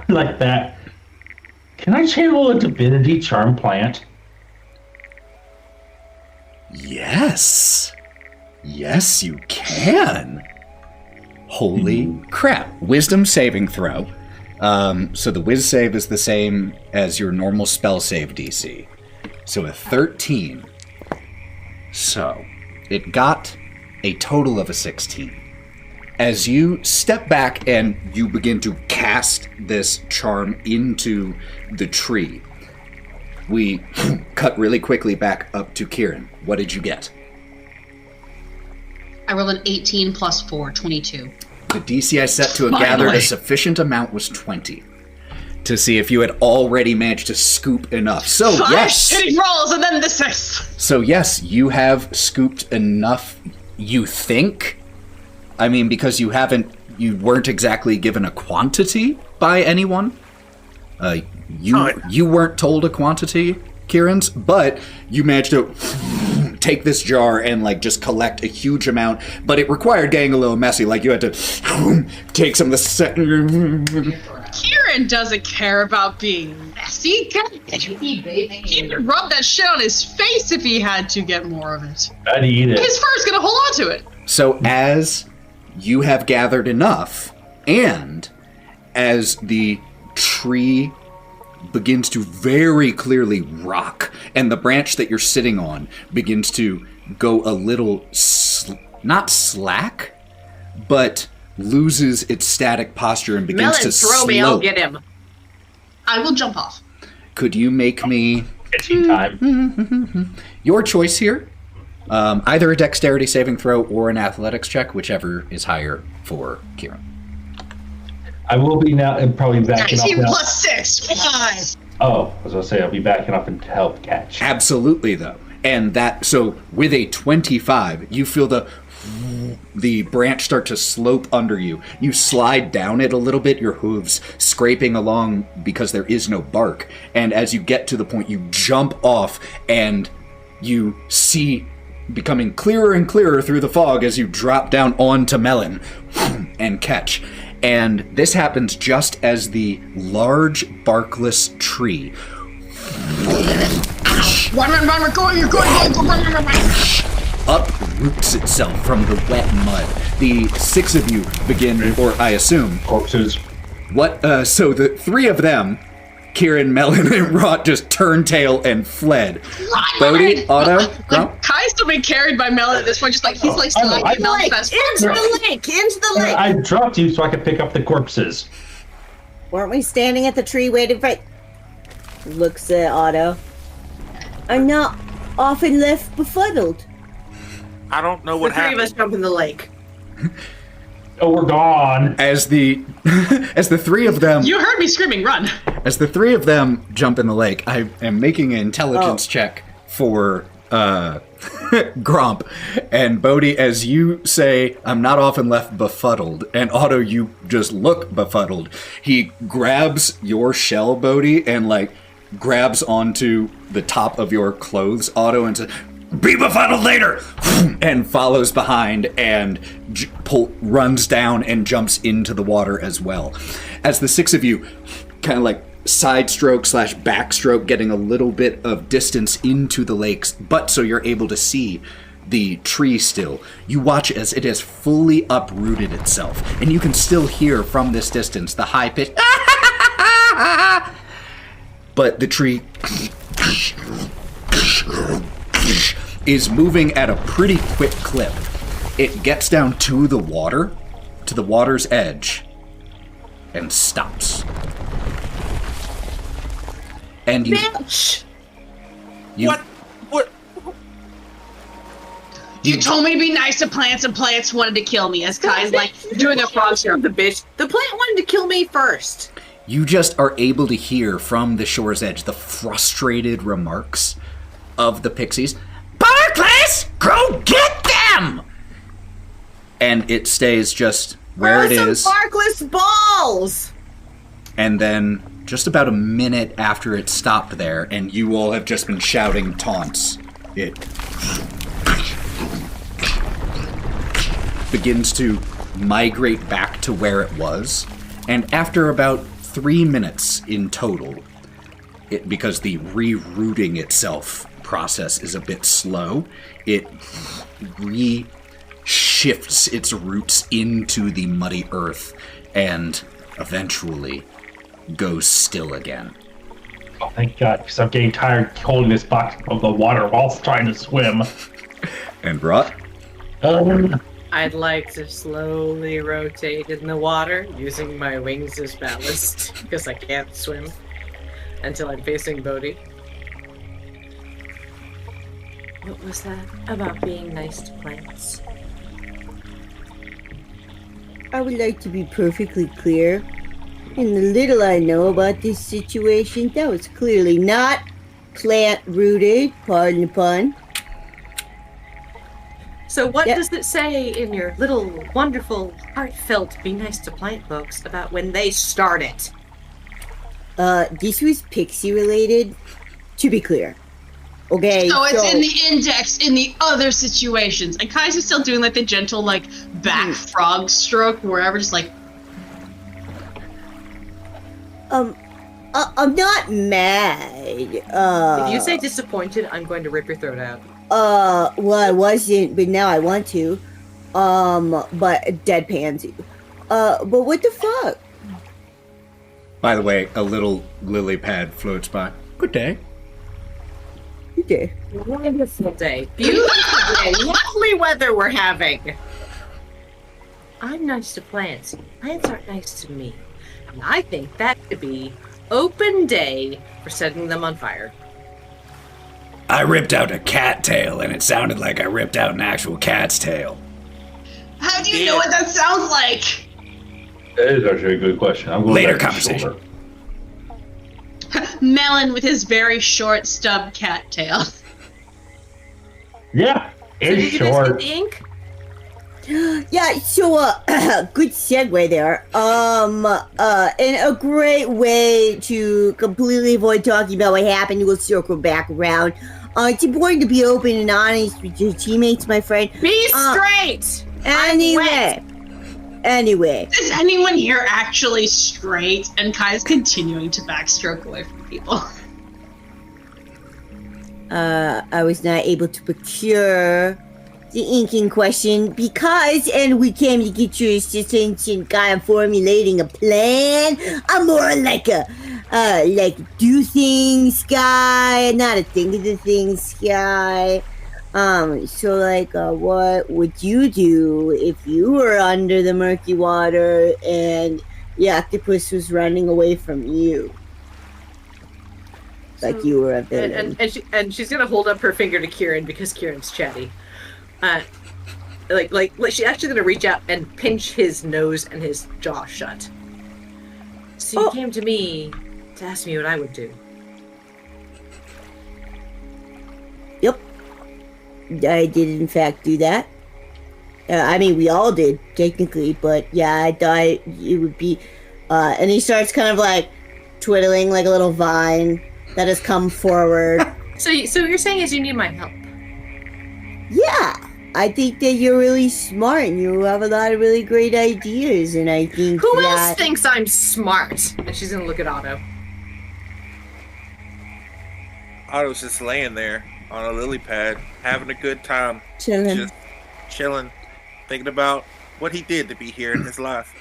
like that, can I channel a divinity charm plant? Yes. Yes, you can. Holy crap. Wisdom saving throw. So the whiz save is the same as your normal spell save DC. So a 13. So it got a total of a 16. As you step back and you begin to cast this charm into the tree, we cut really quickly back up to Kieren. What did you get? I rolled an 18 plus 4, 22. The DC I set to have gathered a sufficient amount was 20. To see if you had already managed to scoop enough. So, yes. 5 shitty rolls and then the 6. So, yes, you have scooped enough, you think. I mean, because you weren't exactly given a quantity by anyone. You weren't told a quantity, Kieran's, but you managed to take this jar and just collect a huge amount, but it required getting a little messy. You had to take some of the Kieren doesn't care about being messy. He could rub that shit on his face if he had to get more of it. I'd eat it. His fur's gonna hold on to it. So as you have gathered enough, and as the tree begins to very clearly rock, and the branch that you're sitting on begins to go a little, not slack, but loses its static posture and begins to slope. Throw me, I'll get him. I will jump off. Could you make me... Itching time. Your choice here. Either a dexterity saving throw or an athletics check, whichever is higher for Kieren. I will be now and probably backing 19 off now. plus 6. 5. Oh, I was going to say, I'll be backing up and help catch. Absolutely, though. And so with a 25, you feel the branch start to slope under you. You slide down it a little bit, your hooves scraping along because there is no bark. And as you get to the point, you jump off and you see becoming clearer and clearer through the fog as you drop down onto Melon and catch. And this happens just as the large barkless tree Run, we're going, you're going, run. uproots itself from the wet mud. The 6 of you begin, or I assume... Corpses. So the 3 of them, Kieren, Melon, and Wraught, just turned tail and fled. Bodie, Otto, Gromp? Kai's still being carried by Melon at this point, just he's sliding Melon's best friend. Into the lake! I dropped you so I could pick up the corpses. Weren't we standing at the tree waiting for... Looks at Otto. I'm not often left befuddled. I don't know what The three of happened. us jump in the lake. Oh, we're gone. As the 3 of them... You heard me screaming, run! As the 3 of them jump in the lake, I am making an intelligence check for Gromp, and Bodie, as you say, I'm not often left befuddled, and Otto, you just look befuddled. He grabs your shell, Bodie, and, like, grabs onto the top of your clothes, Otto, and says, "Be befuddled later!" and follows behind and runs down and jumps into the water as well. As the six of you kind of, like, side stroke / backstroke, getting a little bit of distance into the lakes, but so you're able to see the tree still. You watch as it has fully uprooted itself, and you can still hear from this distance the high pitch. But the tree is moving at a pretty quick clip. It gets down to the water's edge, and stops. And you... Bitch! What? You told me to be nice to plants, and plants wanted to kill me, as Kai's, like, doing a frog show. The bitch. The plant wanted to kill me first. You just are able to hear from the shore's edge the frustrated remarks of the pixies. "Barkless, go get them!" And it stays just where it is. Some barkless balls! And then, just about a minute after it stopped there, and you all have just been shouting taunts, it begins to migrate back to where it was. And after about 3 minutes in total, because the rerooting itself process is a bit slow, it shifts its roots into the muddy earth and eventually goes still again. Oh, thank God, because I'm getting tired holding this box of the water whilst trying to swim. And Wraught? I'd like to slowly rotate in the water using my wings as ballast because I can't swim until I'm facing Bodie. What was that about being nice to plants? I would like to be perfectly clear. In the little I know about this situation, that was clearly not plant-rooted, pardon the pun. So what does it say in your little, wonderful, heartfelt Be Nice to Plant books about when they started? This was pixie-related, to be clear. Okay, so it's in the index in the other situations. And Kai's is still doing, like, the gentle, like, back frog stroke, wherever, just like... I'm not mad. If you say disappointed, I'm going to rip your throat out. Well, I wasn't, but now I want to. But deadpans you. But what the fuck? By the way, a little lily pad floats by. Good day. Good day. Wonderful day. Beautiful day. Lovely weather we're having. I'm nice to plants. Plants aren't nice to me. And I think that could be open day for setting them on fire. I ripped out a cat tail, and it sounded like I ripped out an actual cat's tail. How do you know what that sounds like? That is actually a good question. I'm going Later back to conversation. Melon with his very short stub cat tail. Yeah, it's Did you short. just get the ink? Yeah, so, good segue there. And a great way to completely avoid talking about what happened, we'll circle back around. It's important to be open and honest with your teammates, my friend. Be straight! Anyway. Is anyone here actually straight? And Kai's continuing to backstroke away from people. I was not able to procure the ink in question because, and we came to get your assistance in kind of formulating a plan. I'm more like a, do things guy, not a think of the things guy. So like, what would you do if you were under the murky water and the octopus was running away from you? Like you were a villain. And she's gonna hold up her finger to Kieren because Kieren's chatty. Like she's actually gonna reach out and pinch his nose and his jaw shut. So you came to me to ask me what I would do. Yep. I did in fact do that. I mean, we all did, technically, but yeah, I thought it would be... and he starts kind of like twiddling like a little vine that has come forward. So you're saying is you need my help? Yeah, I think that you're really smart and you have a lot of really great ideas, and I think Who that... else thinks I'm smart? And she's gonna look at Otto. Otto's just laying there on a lily pad, having a good time. Chilling. Thinking about what he did to be here in his life.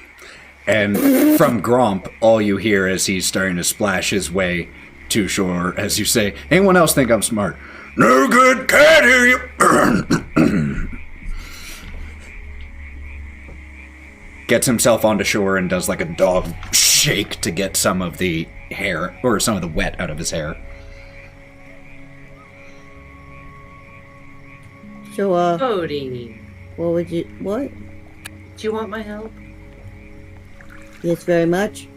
And from Gromp, all you hear as he's starting to splash his way to shore, as you say, anyone else think I'm smart? No good, can't hear you. Gets himself onto shore and does like a dog shake to get some of the hair, or some of the wet out of his hair. So, Bodie, what? Do you want my help? Yes, very much.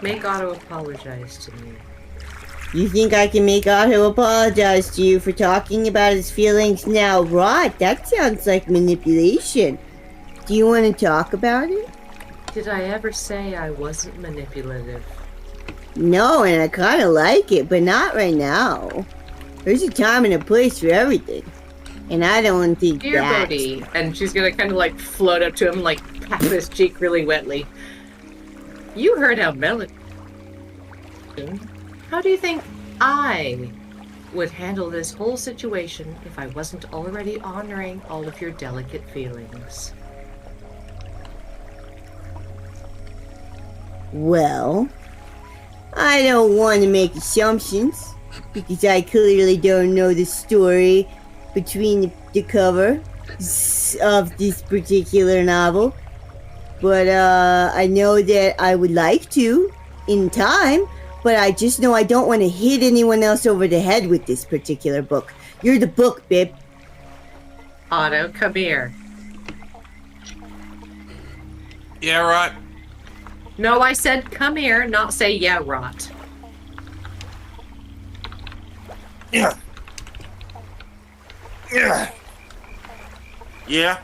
Make Otto apologize to me. You think I can make Otto apologize to you for talking about his feelings now? Wraught, that sounds like manipulation. Do you want to talk about it? Did I ever say I wasn't manipulative? No, and I kind of like it, but not right now. There's a time and a place for everything. And I don't think Dear that... Bodie, and she's gonna kind of like float up to him and like pat his cheek really wetly. You heard how Melon... How do you think I would handle this whole situation if I wasn't already honoring all of your delicate feelings? Well, I don't want to make assumptions, because I clearly don't know the story between the cover of this particular novel. But I know that I would like to, in time, but I just know I don't want to hit anyone else over the head with this particular book. You're the book, babe. Otto, come here. Yeah, right. No, I said come here, not say yeah, Wraught. Yeah. Yeah. Yeah.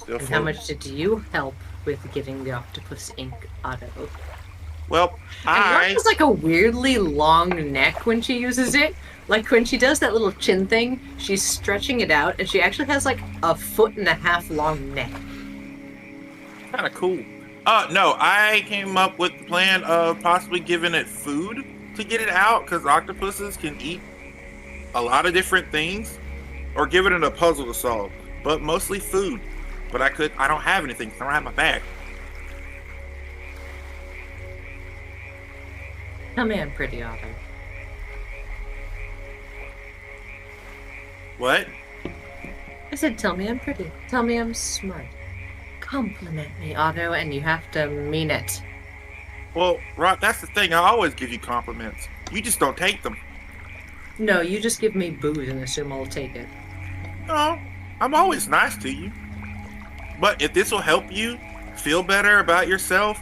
And how much did you help with getting the octopus ink, Otto? Well, And Wraught has like a weirdly long neck when she uses it. Like when she does that little chin thing, she's stretching it out, and she actually has like a 1.5 foot long neck. Kind of cool. No, I came up with the plan of possibly giving it food to get it out, because octopuses can eat a lot of different things, or giving it a puzzle to solve, but mostly food. But I don't have anything, I don't have my bag. Come in, pretty Otto. What? I said, tell me I'm pretty. Tell me I'm smart. Compliment me, Otto, and you have to mean it. Well, Wraught, that's the thing. I always give you compliments. You just don't take them. No, you just give me booze and assume I'll take it. No, I'm always nice to you. But if this will help you feel better about yourself,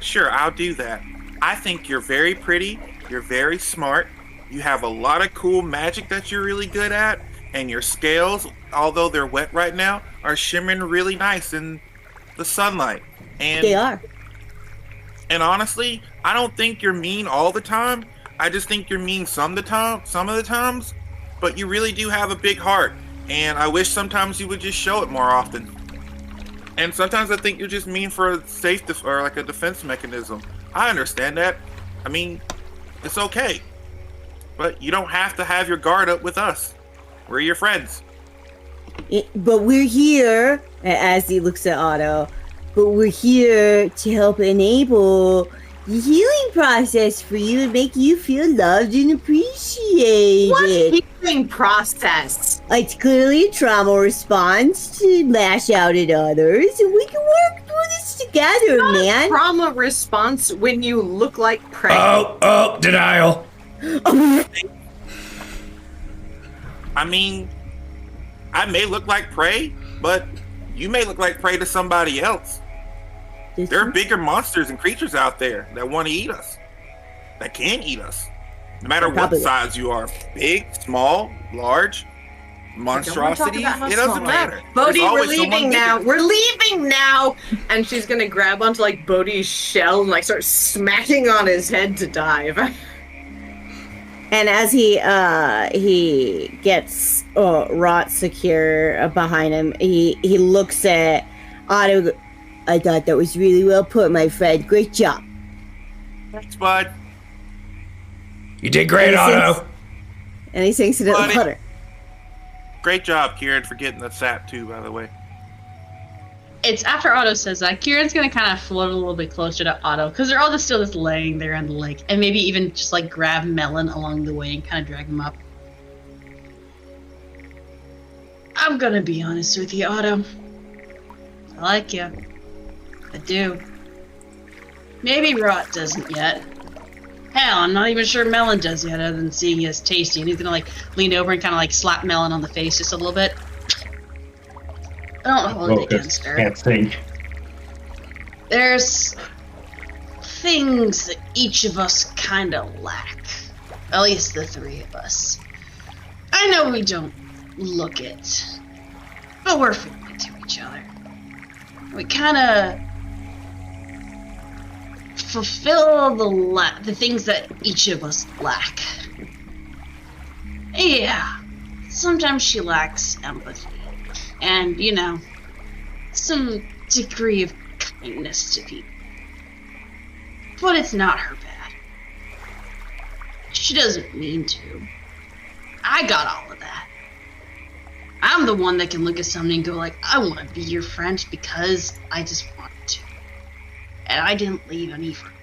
sure, I'll do that. I think you're very pretty. You're very smart. You have a lot of cool magic that you're really good at. And your scales, although they're wet right now, are shimmering really nice in the sunlight. And They are. And honestly, I don't think you're mean all the time. I just think you're mean some of the times. But you really do have a big heart. And I wish sometimes you would just show it more often. And sometimes I think you're just mean for a or like a defense mechanism. I understand that. I mean, it's okay. But you don't have to have your guard up with us. We're your friends. But we're here, as he looks at Otto, but we're here to help enable the healing process for you and make you feel loved and appreciated. What healing process? It's clearly a trauma response to lash out at others, and we can work through this together, Not man. a trauma response when you look like prey. Oh, denial. I mean, I may look like prey, but you may look like prey to somebody else. There are bigger monsters and creatures out there that want to eat us. That can eat us. No matter what Probably. size you are, big, small, large, monstrosity, it doesn't matter. Bodie, There's we're always someone leaving now. bigger. We're leaving now. And she's gonna grab onto like Bodie's shell and like start smacking on his head to dive. And as he gets Wraught secure behind him, he looks at Otto. I thought that was really well put, my friend. Great job. Thanks, bud. You did great, Otto. And he sinks into the Buddy. water. Great job, Kieren, for getting the sap too, by the way. It's after Otto says that, Kieran's gonna kind of float a little bit closer to Otto, because they're all just still just laying there on the lake, and maybe even just like grab Melon along the way and kind of drag him up. I'm gonna be honest with you, Otto. I like you. I do. Maybe Wraught doesn't yet. Hell, I'm not even sure Melon does yet, other than seeing he is tasty, and he's gonna like lean over and kind of like slap Melon on the face just a little bit. I don't hold it against her. Can't think. There's things that each of us kind of lack. At least the three of us. I know we don't look it, but we're family to each other. We kind of fulfill the things that each of us lack. Yeah, sometimes she lacks empathy. And, you know, some degree of kindness to people. But it's not her bad. She doesn't mean to. I got all of that. I'm the one that can look at somebody and go like, I want to be your friend because I just wanted to. And I didn't leave any for her.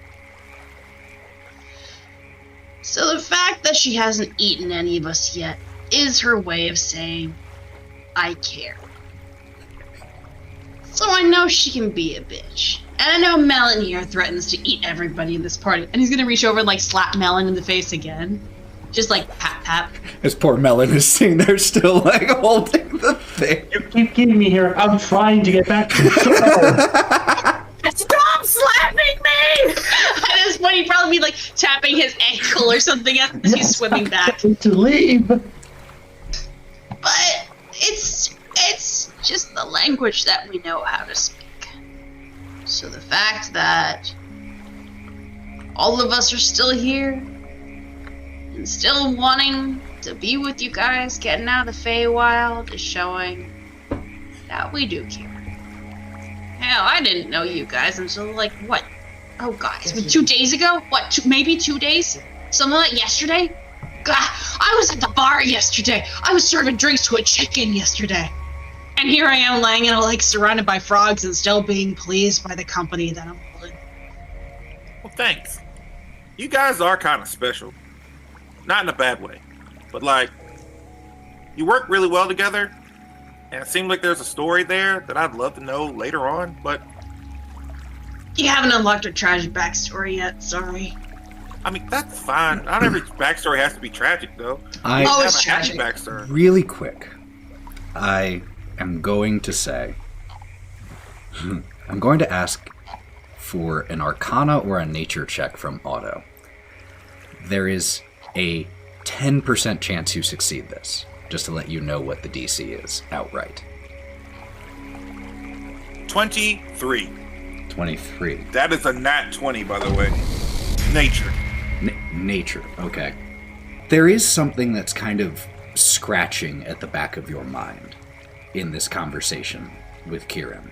So the fact that she hasn't eaten any of us yet is her way of saying, I care. So I know she can be a bitch. And I know Melon here threatens to eat everybody in this party. And he's gonna reach over and like slap Melon in the face again. Just like pat pat. As poor Melon is sitting there still like holding the thing. You keep getting me here. I'm trying to get back to the show. Stop slapping me! At this point, he'd probably be like tapping his ankle or something as he's swimming back. To leave. But it's just the language that we know how to speak. So the fact that all of us are still here and still wanting to be with you guys, getting out of the Feywild, is showing that we do care. Hell, I didn't know you guys until like what? Oh god, it's been 2 days ago? What? Maybe 2 days? Something like yesterday? God, I was at the bar yesterday. I was serving drinks to a chicken yesterday. And here I am laying in a lake surrounded by frogs and still being pleased by the company that I'm holding. Well, thanks. You guys are kind of special. Not in a bad way. But, like, you work really well together. And it seems like there's a story there that I'd love to know later on, but... You haven't unlocked her tragic backstory yet, sorry. I mean, that's fine. Not every backstory has to be tragic, though. I Oh, have it's a happy tragic. backstory. really quick. I am going to say I'm going to ask for an Arcana or a Nature check from Otto. There is a 10% chance you succeed this, just to let you know what the DC is outright. 23. 23. That is a nat 20, by the way. Nature. Nature, okay. There is something that's kind of scratching at the back of your mind in this conversation with Kieren.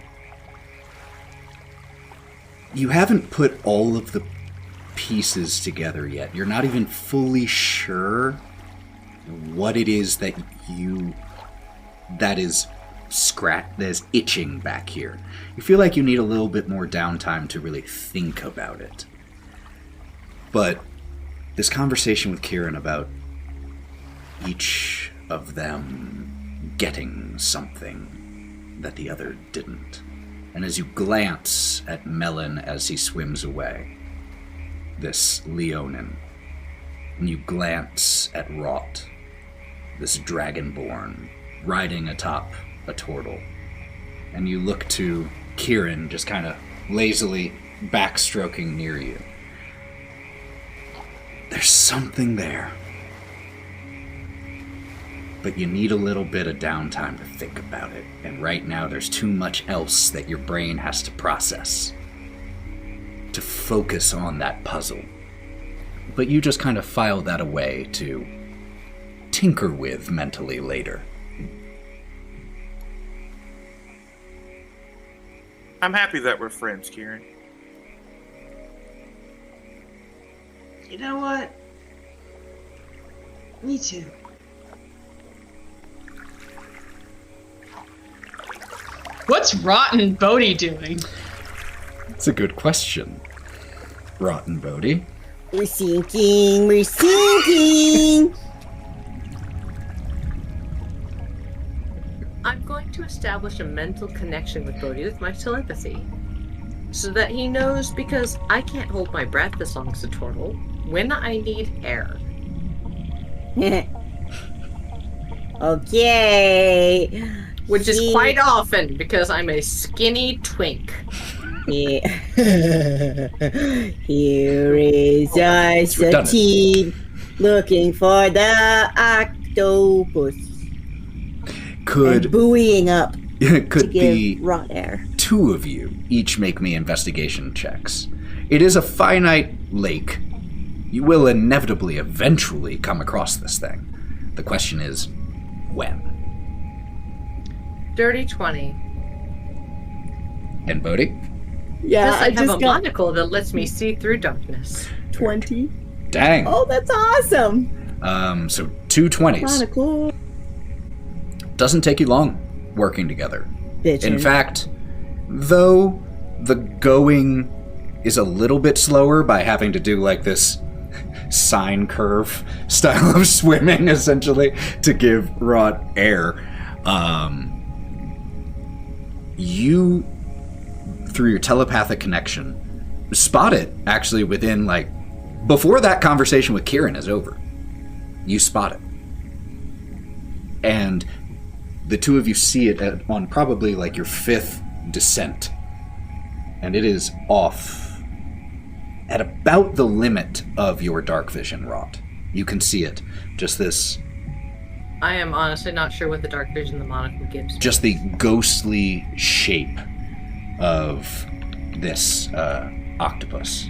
You haven't put all of the pieces together yet. You're not even fully sure what it is that is itching back here. You feel like you need a little bit more downtime to really think about it. But this conversation with Kieren about each of them getting something that the other didn't. And as you glance at Melon as he swims away, this Leonin, and you glance at Wraught, this Dragonborn, riding atop a turtle, and you look to Kieren just kind of lazily backstroking near you. There's something there. But you need a little bit of downtime to think about it. And right now there's too much else that your brain has to process to focus on that puzzle. But you just kind of file that away to tinker with mentally later. I'm happy that we're friends, Kieren. You know what? Me too. What's Wraught and Bodie doing? It's a good question. Wraught and Bodie. We're sinking. We're sinking. I'm going to establish a mental connection with Bodie with my telepathy. So that he knows, because I can't hold my breath as long as a turtle, when I need air. Okay. Which is quite often, because I'm a skinny twink. Yeah. Here is our team looking for the octopus. Could and buoying up could to give be Wraught air. 2 of you each make me investigation checks. It is a finite lake. You will inevitably eventually come across this thing. The question is, when? Dirty 20. And Bodie? Yeah, I I have just a got monocle that lets me see through darkness. 20. Dang. Oh, that's awesome. So 2 20s. Monocle. Doesn't take you long working together. Bitchin'. In fact, though the going is a little bit slower by having to do like this sine curve style of swimming, essentially, to give Wraught air, you, through your telepathic connection, spot it actually within, like, before that conversation with Kieren is over. You spot it. And the 2 of you see it on probably like your 5th descent. And it is off at about the limit of your dark vision, Wraught. You can see it. Just this... I am honestly not sure what the dark vision the monocle gives me. Just the ghostly shape of this octopus.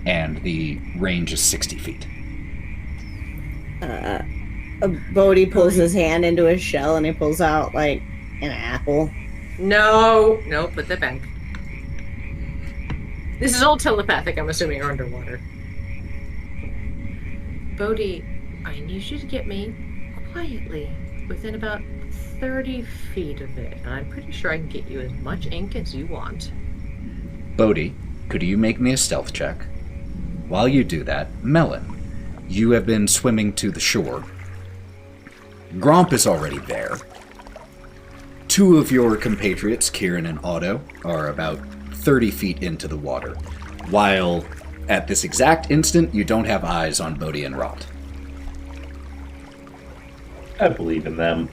And the range is 60 feet. Bodie pulls his hand into his shell and he pulls out, like, an apple. No, put that back. This is all telepathic, I'm assuming, or underwater. Bodie, I need you to get me quietly within about 30 feet of it, and I'm pretty sure I can get you as much ink as you want. Bodie, could you make me a stealth check? While you do that, Melon, you have been swimming to the shore. Gromp is already there. 2 of your compatriots, Kieren and Otto, are about 30 feet into the water, while at this exact instant, you don't have eyes on Bodie and Wraught. I believe in them.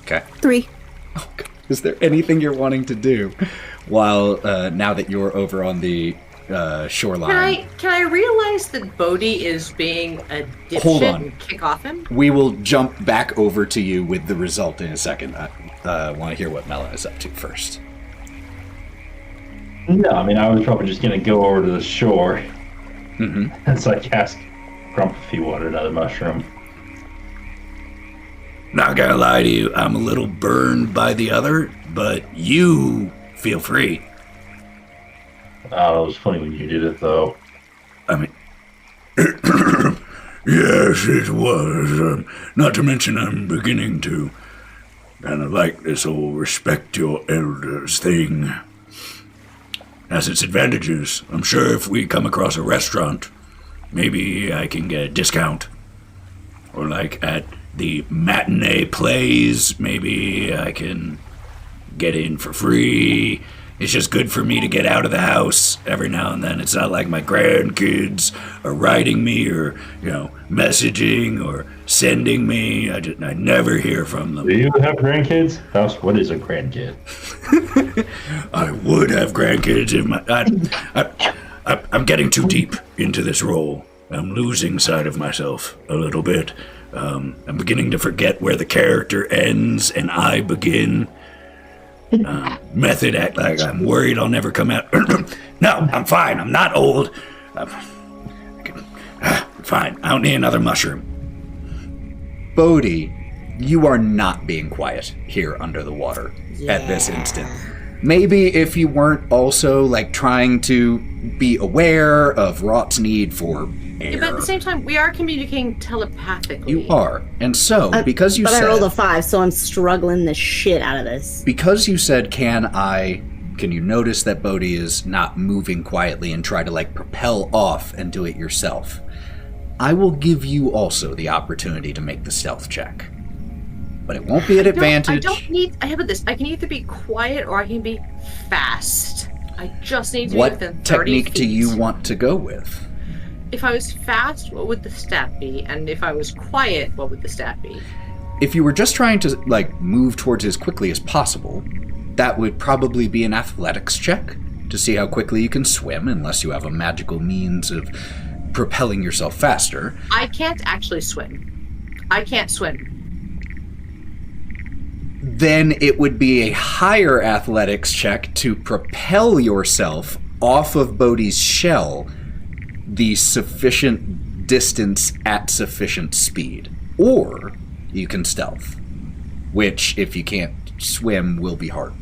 Okay. 3. Oh, God. Is there anything you're wanting to do while, now that you're over on the shoreline? Can I realize that Bodie is being a dipshit Hold on. and kick off him? We will jump back over to you with the result in a second. I want to hear what Melon is up to first. No, I mean, I was probably just going to go over to the shore. Mm-hmm. And so I asked Gromp if he wanted another mushroom. Not gonna lie to you, I'm a little burned by the other, but you feel free. Oh, it was funny when you did it, though. I mean, yes, it was. Not to mention, I'm beginning to kind of like this whole respect your elders thing. Has its advantages. I'm sure if we come across a restaurant, maybe I can get a discount. Or like at the matinee plays, maybe I can get in for free. It's just good for me to get out of the house every now and then. It's not like my grandkids are writing me or, messaging or sending me. I never hear from them. Do you have grandkids? What is a grandkid? I would have grandkids if I'm getting too deep into this role. I'm losing sight of myself a little bit. I'm beginning to forget where the character ends and I begin. Method act like I'm worried I'll never come out. No, I'm fine. I'm not old. I'm fine. I don't need another mushroom. Bodie, you are not being quiet here under the water at this instant. Maybe if you weren't also, like, trying to be aware of Wraught's need for air. Yeah, but at the same time, we are communicating telepathically. You are. And so, because you but said... I rolled a 5, so I'm struggling the shit out of this. Because you said, can you notice that Bodie is not moving quietly and try to, like, propel off and do it yourself? I will give you also the opportunity to make the stealth check. But it won't be an advantage. How about this? I can either be quiet or I can be fast. I just need to be What within 30 technique feet. do you want to go with? If I was fast, what would the stat be? And if I was quiet, what would the stat be? If you were just trying to, like, move towards as quickly as possible, that would probably be an athletics check to see how quickly you can swim, unless you have a magical means of propelling yourself faster. I can't actually swim. I can't swim. Then it would be a higher athletics check to propel yourself off of Bodhi's shell the sufficient distance at sufficient speed. Or you can stealth, which, if you can't swim, will be hard.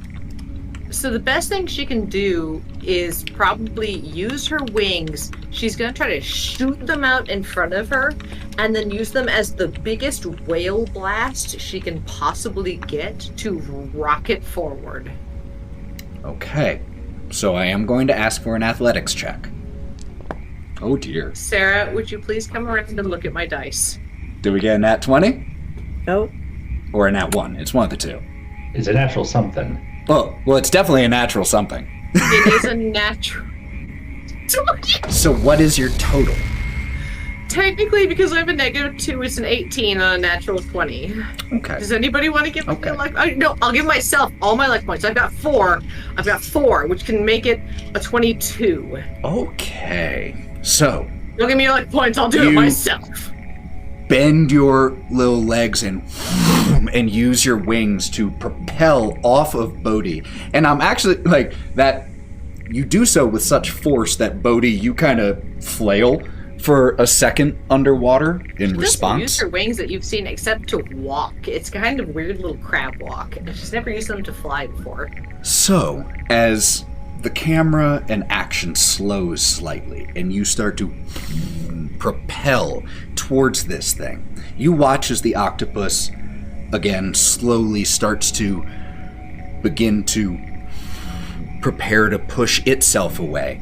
So the best thing she can do is probably use her wings. She's going to try to shoot them out in front of her and then use them as the biggest whale blast she can possibly get to rocket forward. Okay, so I am going to ask for an athletics check. Oh dear. Sarah, would you please come around and look at my dice? Did we get a nat 20? Oh. Or a nat 1? It's one of the two. It's a natural something. Oh, well, it's definitely a natural something. It is a natural. So what is your total? Technically, because I have a -2, it's an 18 on a natural 20. Okay. Does anybody want to give me Okay. a luck? No, I'll give myself all my luck points. I've got 4, which can make it a 22. Okay. So, Don't give me luck points, I'll do it myself. bend your little legs and use your wings to propel off of Bodhi. And I'm actually, like, that you do so with such force that Bodhi, you kind of flail for a second underwater in She response. doesn't use her wings that you've seen except to walk. It's kind of weird little crab walk. She's never used them to fly before. So, as the camera and action slows slightly and you start to propel towards this thing, you watch as the octopus again slowly starts to begin to prepare to push itself away.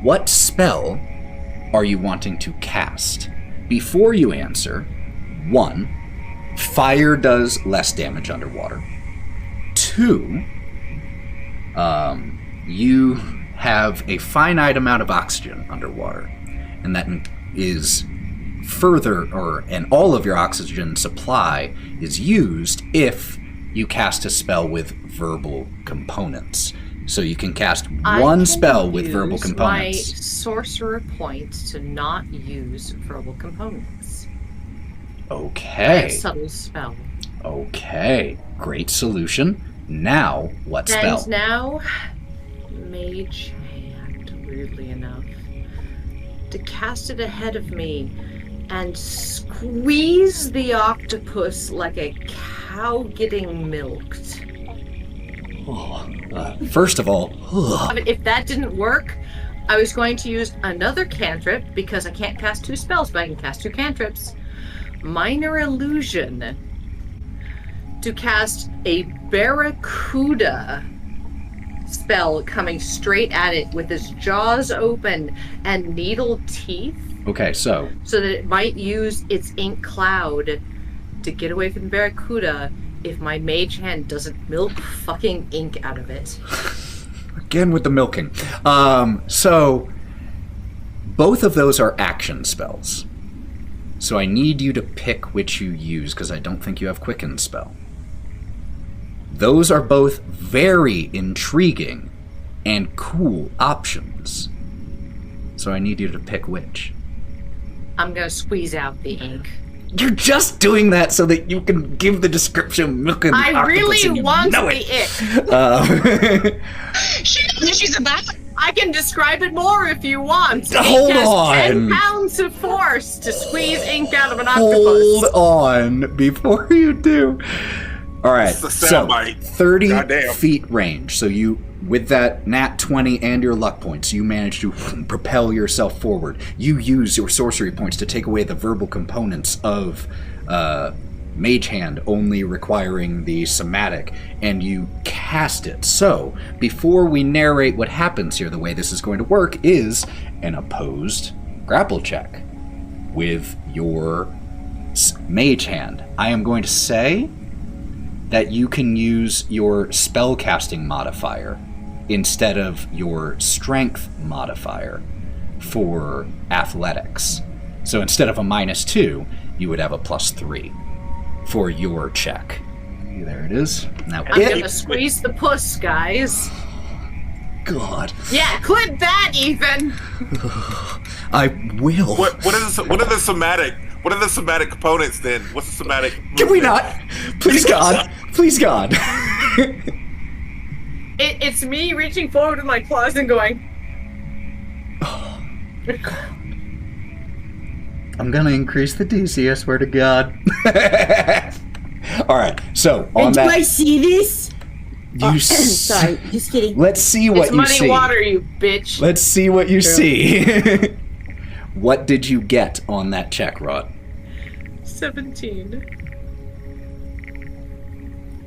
What spell are you wanting to cast? Before you answer, 1, fire does less damage underwater. 2, you have a finite amount of oxygen underwater, and that is and all of your oxygen supply is used if you cast a spell with verbal components. So you can cast one spell with verbal components. My sorcerer points to not use verbal components. Okay. Subtle spell. Okay. Great solution. Now, what spell? And now, Mage Hand, weirdly enough. To cast it ahead of me and squeeze the octopus like a cow getting milked. First of all, if that didn't work, I was going to use another cantrip because I can't cast 2 spells, but I can cast 2 cantrips. Minor Illusion. To cast a Barracuda spell coming straight at it with its jaws open and needle teeth. okay, so that it might use its ink cloud to get away from the Barracuda if my mage hand doesn't milk fucking ink out of it. again with the milking. So both of those are action spells. So I need you to pick which you use because I don't think you have Quicken spell. Those are both very intriguing and cool options. So I need you to pick which. I'm gonna squeeze out the ink. You're just doing that so that you can give the description milk and I really want the ink. She's about. I can describe it more if you want. Hold it on. 10 pounds of force to squeeze ink out of an octopus. Hold on before you do. All right, It's a so soundbite. 30 Goddamn. feet range. So you, with that nat 20 and your luck points, you manage to propel yourself forward. You use your sorcery points to take away the verbal components of Mage Hand, only requiring the somatic, and you cast it. So, before we narrate what happens here, the way this is going to work is an opposed grapple check with your Mage Hand. I am going to say that you can use your spellcasting modifier instead of your strength modifier for athletics. So instead of a -2, you would have a +3 for your check. There it is. Now I'm gonna squeeze the puss, guys. God. Yeah, clip that, Ethan. I will. What are the somatic? What are the somatic components then? What's the somatic? Can we not? Please God. Please God. It's me reaching forward with my claws and going. I'm gonna increase the DC, I swear to God. Alright, so on And that. do I see this? You Sorry, just kidding. Let's see what It's you muddy see. water, you bitch. Let's see what you see. What did you get on that check, Wraught? 17. Is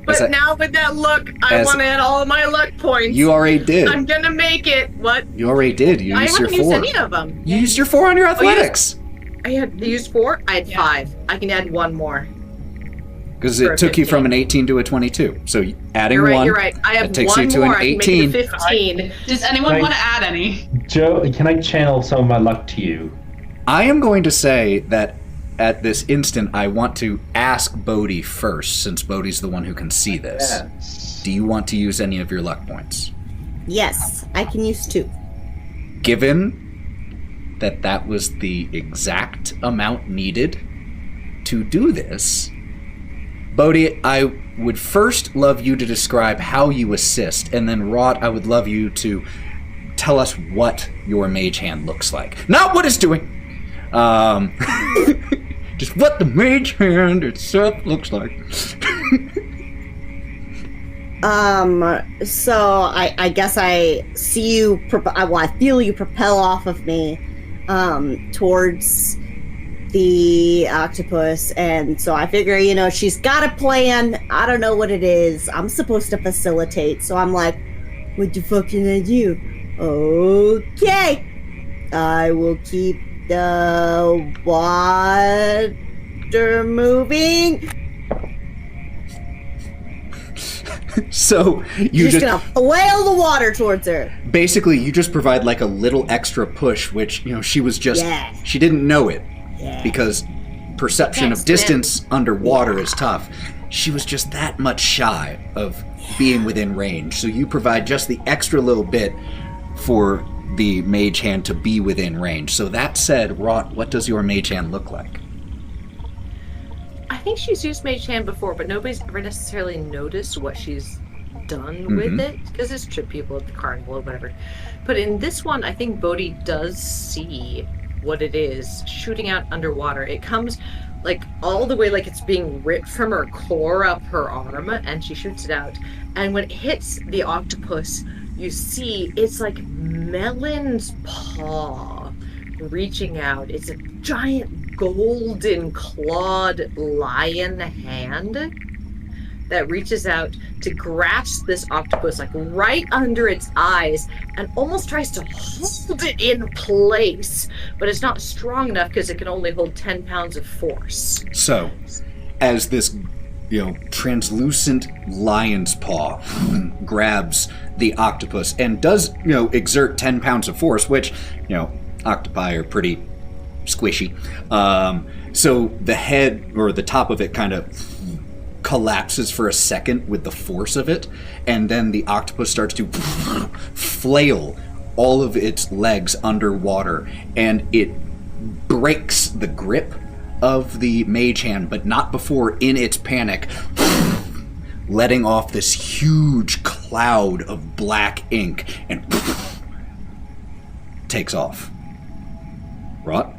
But that- now with that look, I want to add all of my luck points. You already did. I'm gonna make it. What? You already did. You I used your haven't used 4. any of them. You used your 4 on your athletics. I had used 4. I had 5. I can add 1 more. Because For it a took you 15. from an 18 to a 22. So adding You're right. 1, You're right. I have that takes 1 you to more. an I can 18. make it a 15. Does anyone Right. want to add any? Joe, can I channel some of my luck to you? I am going to say that at this instant, I want to ask Bodie first, since Bodie's the one who can see this. Yes. Do you want to use any of your luck points? Yes, I can use 2. Given that that was the exact amount needed to do this, Bodie, I would first love you to describe how you assist, and then Wraught, I would love you to tell us what your mage hand looks like. Not what it's doing! Just what the mage hand itself looks like. So I guess I see you, I feel you propel off of me, towards the octopus, and so I figure, she's got a plan. I don't know what it is. I'm supposed to facilitate, so I'm like, what the fuck can I do? Okay, I will keep the water moving. So you You're just just gonna flail the water towards her. basically you just provide like a little extra push, which she was just Yeah. she didn't know it Yeah. because perception of distance underwater is tough. She was just that much shy of being within range, so you provide just the extra little bit for the mage hand to be within range. So that said, Wraught, what does your mage hand look like? I think she's used Mage Hand before, but nobody's ever necessarily noticed what she's done with it, because it's tripped people at the carnival or whatever. But in this one, I think Bodie does see what it is shooting out underwater. It comes like all the way, like it's being ripped from her core up her arm, and she shoots it out. And when it hits the octopus, you see it's like Melon's paw reaching out. It's a giant golden clawed lion hand that reaches out to grasp this octopus like right under its eyes and almost tries to hold it in place, but it's not strong enough because it can only hold 10 pounds of force. So, as this, translucent lion's paw grabs the octopus and does, exert 10 pounds of force, which, octopi are pretty squishy. So the head or the top of it kind of collapses for a second with the force of it, and then the octopus starts to flail all of its legs underwater, and it breaks the grip of the mage hand, but not before, in its panic, letting off this huge cloud of black ink and takes off. Wraught?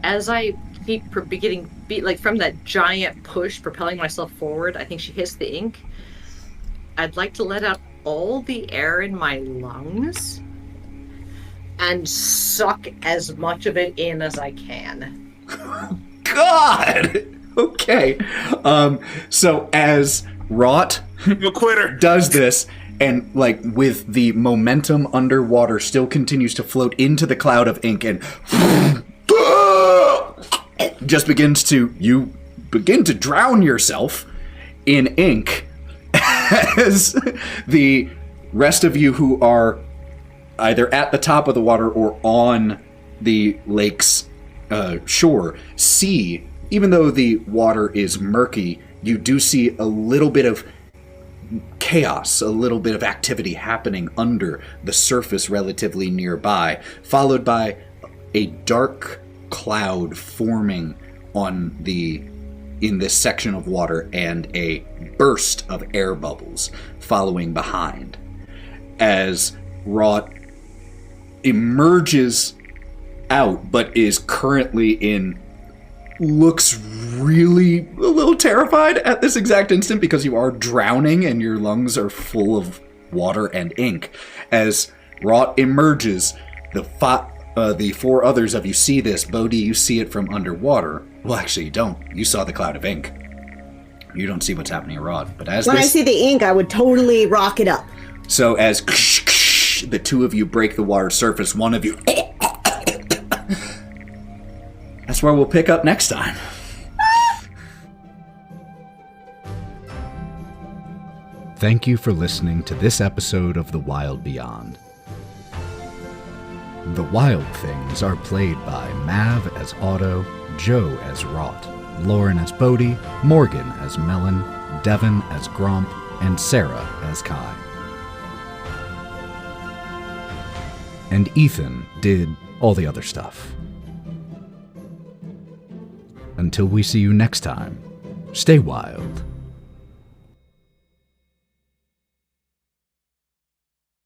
As I keep getting beat, like from that giant push, propelling myself forward, I think she hits the ink. I'd like to let out all the air in my lungs and suck as much of it in as I can. God! Okay. So as Wraught You quitter. does this, and like with the momentum underwater still continues to float into the cloud of ink and just you begin to drown yourself in ink as the rest of you who are either at the top of the water or on the lake's shore see, even though the water is murky, you do see a little bit of chaos, a little bit of activity happening under the surface relatively nearby, followed by a dark cloud forming in this section of water and a burst of air bubbles following behind. As Wraught emerges out, but is currently looks really a little terrified at this exact instant because you are drowning and your lungs are full of water and ink. As Wraught emerges, the four others of you see this. Bodie, you see it from underwater. Well, actually, you don't. You saw the cloud of ink. You don't see what's happening to Wraught. But as When I see the ink, I would totally rock it up. So as the two of you break the water surface, one of you... That's where we'll pick up next time. Thank you for listening to this episode of The Wild Beyond. The Wylde Things are played by Mav as Otto, Joe as Wraught, Lauren as Bodie, Morgan as Melon, Devon as Gromp, and Sarah as Kai. And Ethan did all the other stuff. Until we see you next time, stay wild.